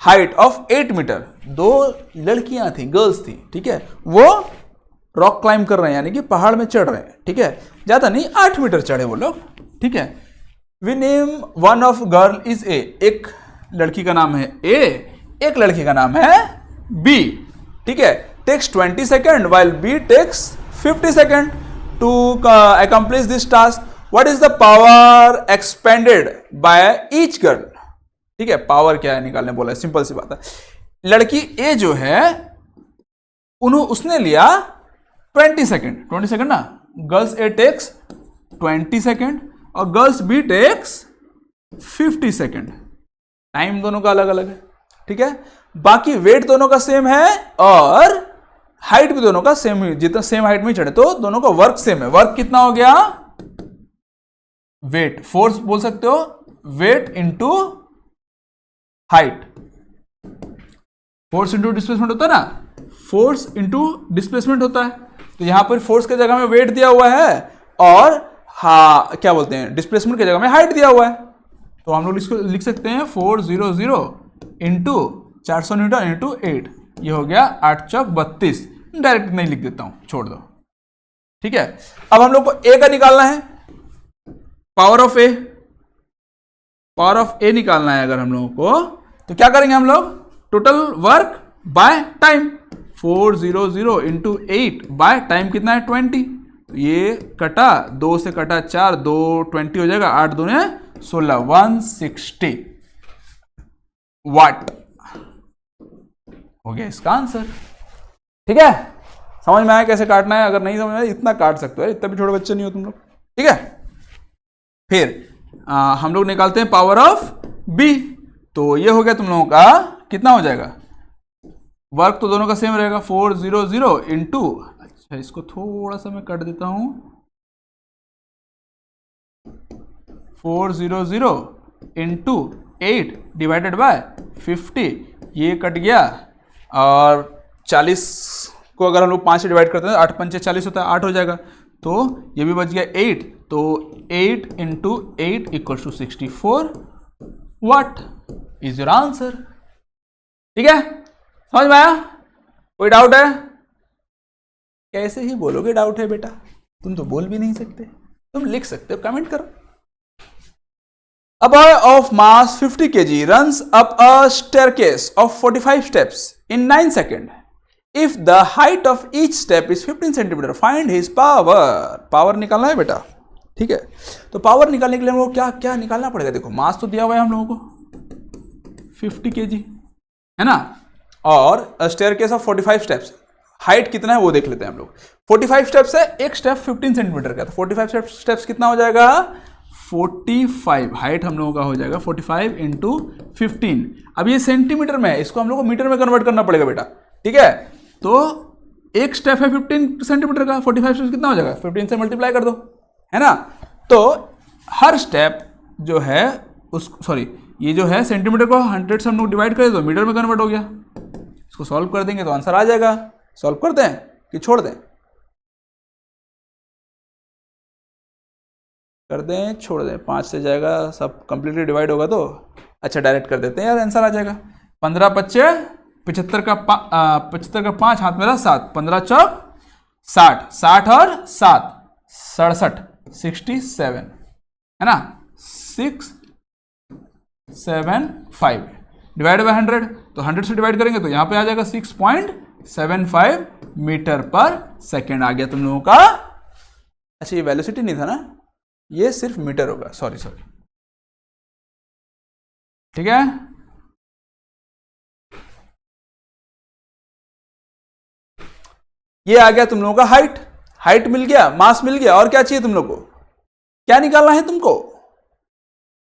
height of 8 metre, 2 लड़कियां थी, गर्ल्स थी, ठीक है, वो रॉक क्लाइंब कर रहे हैं, यानी कि पहाड़ में चढ़ रहे हैं, ठीक है, ज्यादा नहीं 8 मीटर चढ़े वो लोग, ठीक है, we name one of girl is A, एक लड़की का नाम है ए, एक लड़की का नाम है बी, ठीक है, takes 20 second while B takes 50 second to accomplish this task, what is the power expended by each girl, ठीक है, पावर क्या है निकालने बोला है, सिंपल सी बात है, लड़की ए जो है उसने लिया 20 सेकेंड ना, गर्ल्स ए टेक्स 20 सेकेंड और girls B takes 50 second, time दोनों का अलग अलग है, ठीक है, बाकी वेट दोनों का सेम है और हाइट भी दोनों का सेम ही, जितना सेम हाइट में चढ़े तो दोनों का वर्क सेम है, वर्क कितना हो गया, वेट, फोर्स बोल सकते हो, weight into height, force into displacement होता है ना, फोर्स इंटू डिस्प्लेसमेंट होता है, तो यहां पर फोर्स की जगह में वेट दिया हुआ है और क्या बोलते हैं, डिस्प्लेसमेंट की जगह में हाइट दिया हुआ है, तो हम लोग इसको लिख सकते हैं 400 इंटू 400 न्यूटन इंटू 8, ये हो गया 8 चौक 32, डायरेक्ट नहीं लिख देता हूं, छोड़ दो। ठीक है, अब हम लोग को ए का निकालना है, power of A, power of A निकालना है अगर हम लोगों को, तो क्या करेंगे हम लोग, total work by time, 400 into 8 by time कितना है 20, तो ये कटा 2 से कटा 4, 2 20 हो जाएगा, 8 दूने 16, 160 वाट हो गया इसका आंसर। ठीक है, समझ में आया कैसे काटना है? अगर नहीं समझ में आया इतना काट सकते हो, इतना भी छोटे बच्चे नहीं हो तुम लोग। ठीक है, फिर हम लोग निकालते हैं पावर ऑफ बी, तो ये हो गया तुम लोगों का कितना हो जाएगा, वर्क तो दोनों का सेम रहेगा, 400 इंटू, अच्छा इसको थोड़ा सा मैं कट देता हूं, 400 इंटू 8 डिवाइडेड बाय 50, ये कट गया, और 40 को अगर हम लोग 5 से डिवाइड करते हैं 8 पंचे 40 होता है, 8 हो जाएगा, तो ये भी बच गया 8, तो 8 into 8 equal to 64 what is your answer. ठीक है, समझ में आया? कोई डाउट है? कैसे ही बोलोगे डाउट है बेटा, तुम तो बोल भी नहीं सकते, तुम लिख सकते हो, कमेंट करो। A boy of mass 50 kg runs up a staircase of 45 steps in 9 seconds. If the height of each step is 15 centimeter, find his power. Power निकालना है बेटा। ठीक है, तो पावर निकालने के लिए हम लोग क्या क्या निकालना पड़ेगा? देखो मास तो दिया हुआ है हम लोगों को 50 kg, है ना, और स्टेयरकेस ऑफ 45 स्टेप्स, हाइट कितना है वो देख लेते हैं हम लोग। 45 स्टेप्स है, एक स्टेप 15 सेंटीमीटर का, तो 45 स्टेप्स कितना हो जाएगा, 45, हाइट हम लोगों का हो जाएगा 45 इंटू 15। अब ये सेंटीमीटर में है, इसको हम लोग को मीटर में कन्वर्ट करना पड़ेगा बेटा। ठीक है, तो एक स्टेप है 15 सेंटीमीटर का, 45 स्टेप कितना हो जाएगा, 15 से मल्टीप्लाई कर दो, है ना। तो हर स्टेप जो है उस, सॉरी ये जो है सेंटीमीटर को 100 से हम लोग डिवाइड कर दो, मीटर में कन्वर्ट हो गया। इसको सॉल्व कर देंगे तो आंसर आ जाएगा। सॉल्व कर दें कि छोड़ दें? कर दें, छोड़ दें? 5 से जाएगा, सब कंप्लीटली डिवाइड होगा तो अच्छा डायरेक्ट कर देते हैं यार, आंसर आ जाएगा। 15 पच्चे 75 का 5 हाथ मेरा 7, 15 चौक 60, 60 और 7 67, 67 है ना, 675 डिवाइड बाय 100, तो 100 से डिवाइड करेंगे तो यहाँ पे आ जाएगा 6.75 मीटर पर सेकेंड आ गया तुम लोगों का। अच्छा ये वेलोसिटी नहीं था ना, ये सिर्फ मीटर होगा, सॉरी। ठीक है, ये आ गया तुम लोगों का हाइट, हाइट मिल गया, मास मिल गया, और क्या चाहिए तुम लोग को? क्या निकालना है तुमको?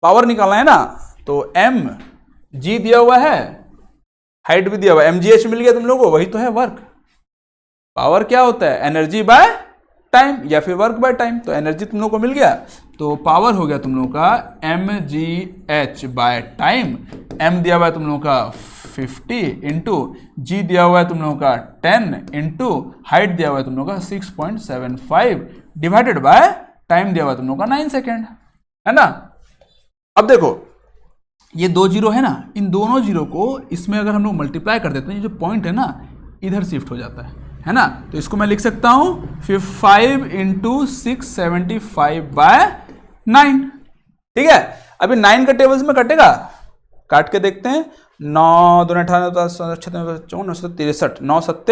पावर निकालना है ना, तो एम जी दिया हुआ है, हाइट भी दिया हुआ है, mgh मिल गया तुम लोगों को, वही तो है वर्क। पावर क्या होता है, एनर्जी बाय टाइम या फिर वर्क बाय टाइम, तो एनर्जी तुम लोग को मिल गया, तो पावर हो गया तुम लोगों का mgh बाय टाइम। m दिया हुआ है तुम लोगों का 50 इंटू जी दिया हुआ है तुम लोगों का 10 इंटू हाइट दिया हुआ है तुम लोगों का 6.75 डिवाइडेड बाय टाइम दिया हुआ है तुम लोगों का 9 सेकेंड, है ना। अब देखो ये 2 जीरो है ना, इन दोनों जीरो को इसमें अगर हम लोग मल्टीप्लाई कर देते हैं, ये जो पॉइंट है ना इधर शिफ्ट हो जाता है ना, तो इसको मैं लिख सकता हूं 5 इंटू 675 बाय 9। ठीक है, अभी 9 का टेबल्स में कटेगा, काट के देखते हैं। 9 2 18 9 63 9 7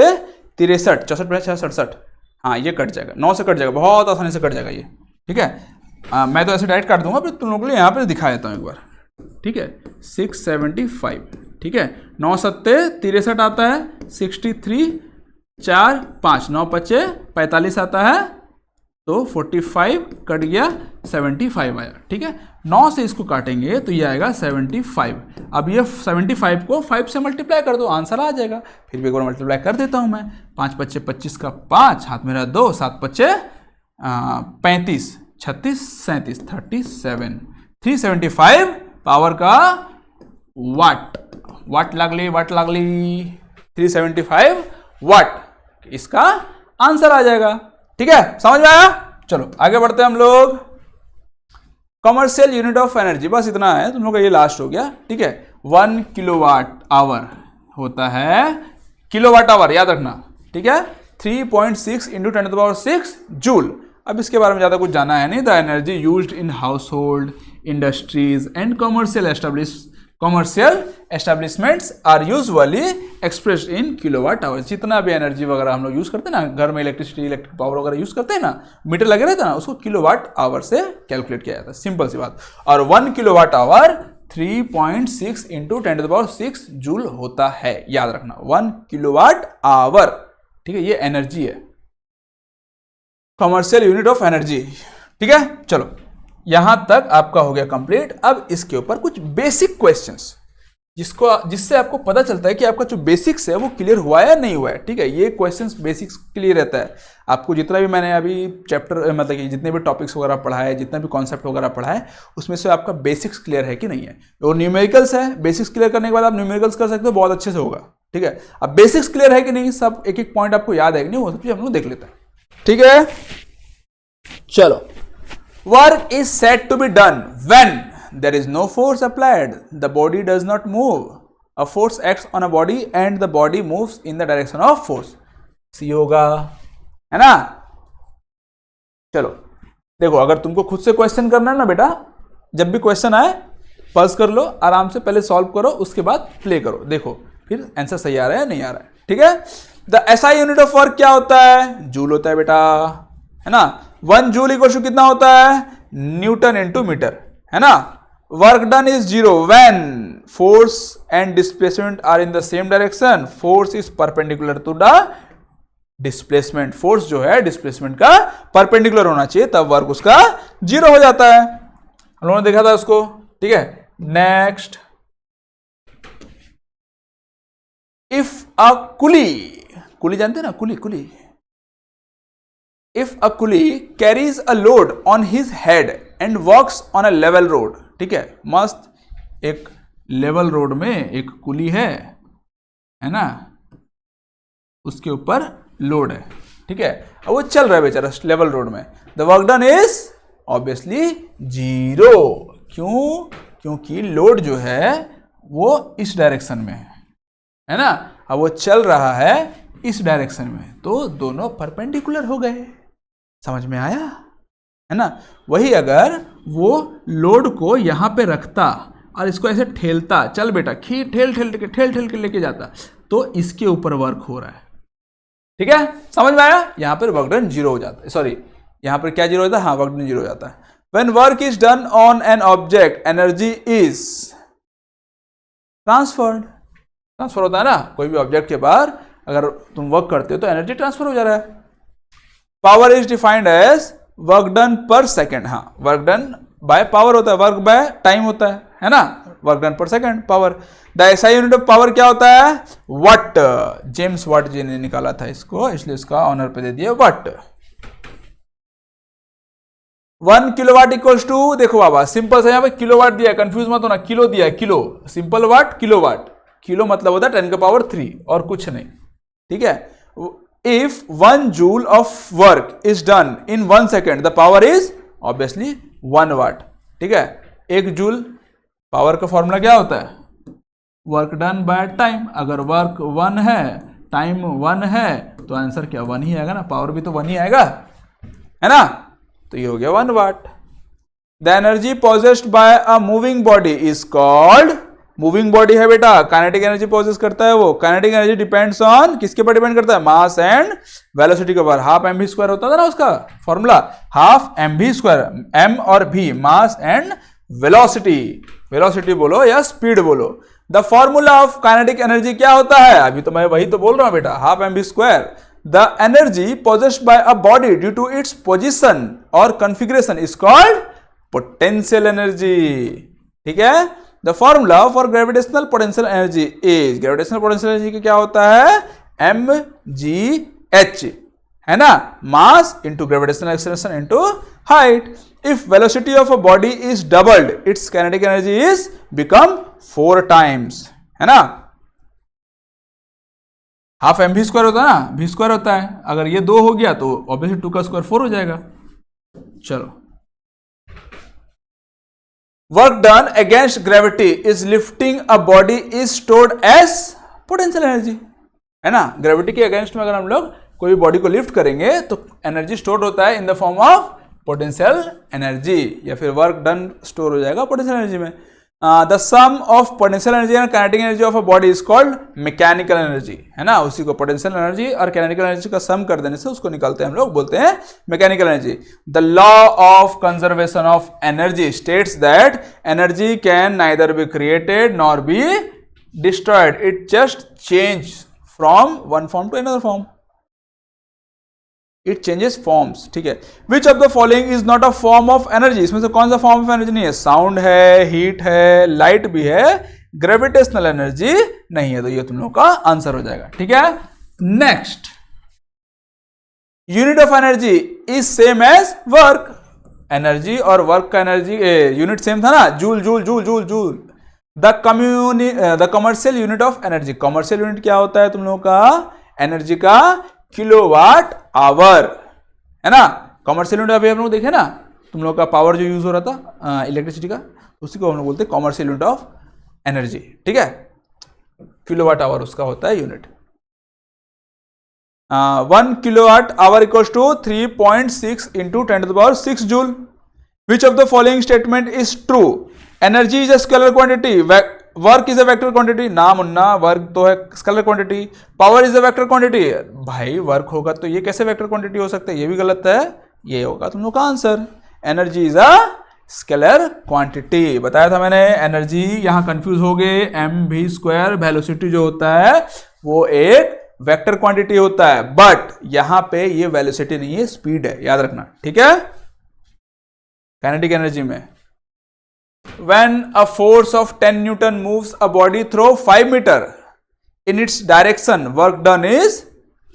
63 64 67, हाँ ये कट जाएगा, 9 से कट जाएगा, बहुत आसानी से कट जाएगा ये। ठीक है, मैं तो ऐसे डायरेक्ट काट दूंगा, फिर तुम लोगों के लिए यहाँ पे दिखा देता हूँ एक बार। ठीक है, 675, ठीक है, 9 7 63 आता है, 63 4 5 9 5 45 आता है, तो 45 कट गया, 75 आया। ठीक है, 9 से इसको काटेंगे तो ये आएगा 75। अब ये 75 को 5 से मल्टीप्लाई कर दो, आंसर आ जाएगा। फिर भी एक बार मल्टीप्लाई कर देता हूं मैं, 5 5 25 का 5 हाथ मेरा 2, 7 5 35 36 37 37 375 पावर का वाट, वाट लागली 375 वाट इसका आंसर आ जाएगा। ठीक है, समझ में आया? चलो आगे बढ़ते हैं हम लोग। कमर्शियल यूनिट ऑफ एनर्जी, बस इतना है तुम लोग का, ये लास्ट हो गया। ठीक है, 1 किलोवाट आवर होता है किलोवाट आवर, याद रखना, ठीक है। 3.6 इंटू 10⁶ जूल। अब इसके बारे में ज़्यादा कुछ जाना है नहीं। The energy used in household, industries and commercial establishments are usually expressed in kilowatt hour. जितना भी एनर्जी वगैरह हम लोग यूज़ करते हैं ना, घर में इलेक्ट्रिसिटी, इलेक्ट्रिक पावर वगैरह यूज़ करते हैं ना, मीटर लगे रहता है ना, उसको किलोवाट आवर से कैलकुलेट किया जाता है, सिंपल सी बात। और 1 किलोवाट आवर 3.6 इंटू 10⁶ जूल होता है, याद रखना, 1 किलोवाट आवर, ठीक है। ये एनर्जी है, कमर्शियल यूनिट ऑफ एनर्जी, ठीक है। चलो यहां तक आपका हो गया कंप्लीट। अब इसके ऊपर कुछ बेसिक क्वेश्चंस जिससे आपको पता चलता है कि आपका जो बेसिक्स है वो क्लियर हुआ है या नहीं हुआ है, ठीक है। ये क्वेश्चंस बेसिक्स क्लियर रहता है आपको। जितना भी मैंने अभी चैप्टर मतलब कि जितने भी टॉपिक्स वगैरह पढ़ा है, जितना भी कॉन्सेप्ट वगैरह पढ़ा है, उसमें से आपका बेसिक्स क्लियर है कि नहीं है। और न्यूमेरिकल्स है, बेसिक्स क्लियर करने के बाद आप न्यूमेरिकल्स कर सकते हो, बहुत अच्छे से होगा, ठीक है। अब बेसिक्स क्लियर है कि नहीं, सब एक एक पॉइंट आपको याद है कि नहीं, वो सब चीज हम लोग देख लेते हैं, ठीक है। चलो, work is said to be done when there is no force applied, the body does not move, a force acts on a body and the body moves in the direction of force। सी होगा, है ना। चलो देखो, अगर तुमको खुद से question करना है ना बेटा, जब भी क्वेश्चन आए पॉज कर लो, आराम से पहले सॉल्व करो, उसके बाद प्ले करो, देखो फिर आंसर सही आ रहा है नहीं आ रहा है, ठीक है। The SI unit of work क्या होता है, जूल होता है बेटा, है ना। 1 जूल इक्वल टू कितना होता है, न्यूटन इंटू मीटर, है ना। Work done is 0 when force and displacement are in the same direction, force is perpendicular to the displacement. Force जो है डिस्प्लेसमेंट का परपेंडिकुलर होना चाहिए, तब वर्क उसका 0 हो जाता है। हम लोगों ने देखा था उसको, ठीक है। नेक्स्ट, इफ अ कुली जानते हैं ना, कुली if a coolie carries a load on his head and walks on a level road, ठीक है, मस्त एक लेवल रोड में एक कुली है ना, उसके ऊपर लोड है, ठीक है। अब वो चल रहा है बेचारा लेवल रोड में, the work done is obviously 0। क्यों? क्योंकि लोड जो है वो इस डायरेक्शन में है ना, अब वो चल रहा है इस डायरेक्शन में, तो दोनों परपेंडिकुलर हो गए। समझ में आया, है ना। वही अगर वो लोड को यहां पे रखता और इसको ऐसे ठेलता, चल बेटा ठेल के लेके जाता, तो इसके ऊपर वर्क हो रहा है, ठीक है। समझ में आया, यहां पर वर्क डन 0 हो जाता है, सॉरी यहां पर क्या 0 हो जाता है, हाँ वर्क डन 0 हो जाता है। When work is done on an object energy is transfer होता है ना, कोई भी ऑब्जेक्ट के बाहर अगर तुम वर्क करते हो तो एनर्जी ट्रांसफर हो जा रहा है। Power is defined as work done per second, हाँ वर्क डन बाय पावर होता है, वर्क बाय टाइम होता है ना, work done per second power. The SI unit of power क्या होता है, वट। जेम्स वाट जी ने निकाला था इसको, इसलिए इसका ऑनर पे दे दिया वट। 1 किलोवाट इक्वल्स टू, देखो बाबा सिंपल सा, यहाँ पे किलोवाट दिया, कंफ्यूज मत होना, किलो दिया है, किलो सिंपल वाट किलोवाट, किलो मतलब होता है 10⁻³ और कुछ नहीं, ठीक है। If 1 joule of work is done in 1 second, the power is obviously 1 watt, ठीक है। 1 जूल पावर का फॉर्मूला क्या होता है, वर्क डन बाय टाइम। अगर वर्क 1 है, टाइम 1 है, तो आंसर क्या 1 ही आएगा ना, पावर भी तो 1 ही आएगा, है ना। तो ये हो गया 1 watt. The energy possessed by a moving body is called, moving body है बेटा, काइनेटिक एनर्जी पॉजेस करता है वो। काइनेटिक एनर्जी डिपेंड्स ऑन, किसके पर डिपेंड करता है, मास एंड वेलोसिटी के ऊपर। हाफ mv² होता था ना उसका फॉर्मूला, हाफ mv², m और v mass and velocity, velocity बोलो या स्पीड बोलो। The formula of kinetic energy क्या होता है, अभी तो मैं वही तो बोल रहा हूं बेटा, half mv²। The energy possessed by a body due to its position और configuration is called potential energy, ठीक है। The formula for gravitational potential energy is, gravitational potential energy क्या होता है, mgh, है ना, mass into gravitational acceleration into height. If velocity of a body is doubled, its kinetic energy is become 4 times, है ना। Half mv² होता है ना, v² होता है, अगर ये 2 हो गया तो ऑब्वियसली 2 का स्क्वायर 4 हो जाएगा। चलो, work done against gravity is lifting a body is stored as potential energy, है ना। ग्रेविटी के अगेंस्ट में अगर हम लोग कोई बॉडी को लिफ्ट करेंगे तो एनर्जी स्टोर होता है in the form of potential energy, या फिर वर्क डन स्टोर हो जाएगा पोटेंशियल एनर्जी में। The sum of potential energy and kinetic energy of a body is called mechanical energy, है ना। उसी को पोटेंशियल एनर्जी और काइनेटिकल एनर्जी का सम कर देने से उसको निकालते हैं हम लोग, बोलते हैं mechanical energy. The law of conservation of energy states that energy can neither be created nor be destroyed, it just change from one form to another form, it changes forms, ठीक है। Which of the following is not a form of energy, इसमें से कौन सा form of energy नहीं है? Sound है, heat है, लाइट भी है, ग्रेविटेशनल एनर्जी नहीं है। तो ये तुम लोगों का आंसर हो जाएगा, ठीक है। Next, unit of energy is same as work, energy और वर्क का एनर्जी यूनिट सेम था ना, joule joule joule joule joule. The commercial unit of energy, commercial unit क्या होता है तुम लोगों का? एनर्जी का किलोवाट आवर, है ना। कमर्शियल यूनिट अभी हम लोग देखे ना, तुम लोग का पावर जो यूज हो रहा था इलेक्ट्रिसिटी का, उसी को हम लोग बोलते हैं कमर्शियल यूनिट ऑफ एनर्जी, ठीक है। किलोवाट आवर उसका होता है unit. 1 kilowatt hour equals to 3.6 into 10⁶ joule. Which of the following statement is true? Energy is a scalar quantity, work is a vector quantity. ना मुन्ना, वर्क तो है scalar quantity. Power is a vector quantity, भाई work होगा तो ये कैसे vector quantity हो सकता है? ये भी गलत है, ये होगा तुम लोग का answer. Energy is a scalar quantity, बताया था मैंने। एनर्जी यहां कंफ्यूज हो गए, mv², वेलोसिटी जो होता है वो एक वेक्टर क्वांटिटी होता है, बट यहां पे ये वेलोसिटी नहीं है, स्पीड है, याद रखना, ठीक है। काइनेटिक एनर्जी में when a force of 10 Newton moves a body through 5 meter in its direction, work done is,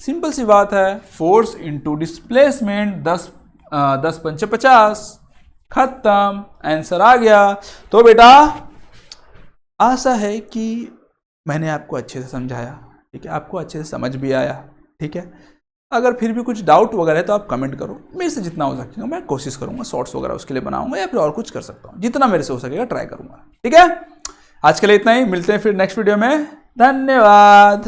simple सी बात है, फोर्स इंटू डिस्प्लेसमेंट, 10 पंचे 50, खत्म, आंसर आ गया। तो बेटा आशा है कि मैंने आपको अच्छे से समझाया, ठीक है, आपको अच्छे से समझ भी आया, ठीक है। अगर फिर भी कुछ डाउट वगैरह है तो आप कमेंट करो, मेरे से जितना हो सकेगा मैं कोशिश करूंगा, शॉर्ट्स वगैरह उसके लिए बनाऊंगा या फिर और कुछ कर सकता हूं, जितना मेरे से हो सकेगा ट्राई करूंगा, ठीक है। आज के लिए इतना ही, मिलते हैं फिर नेक्स्ट वीडियो में, धन्यवाद।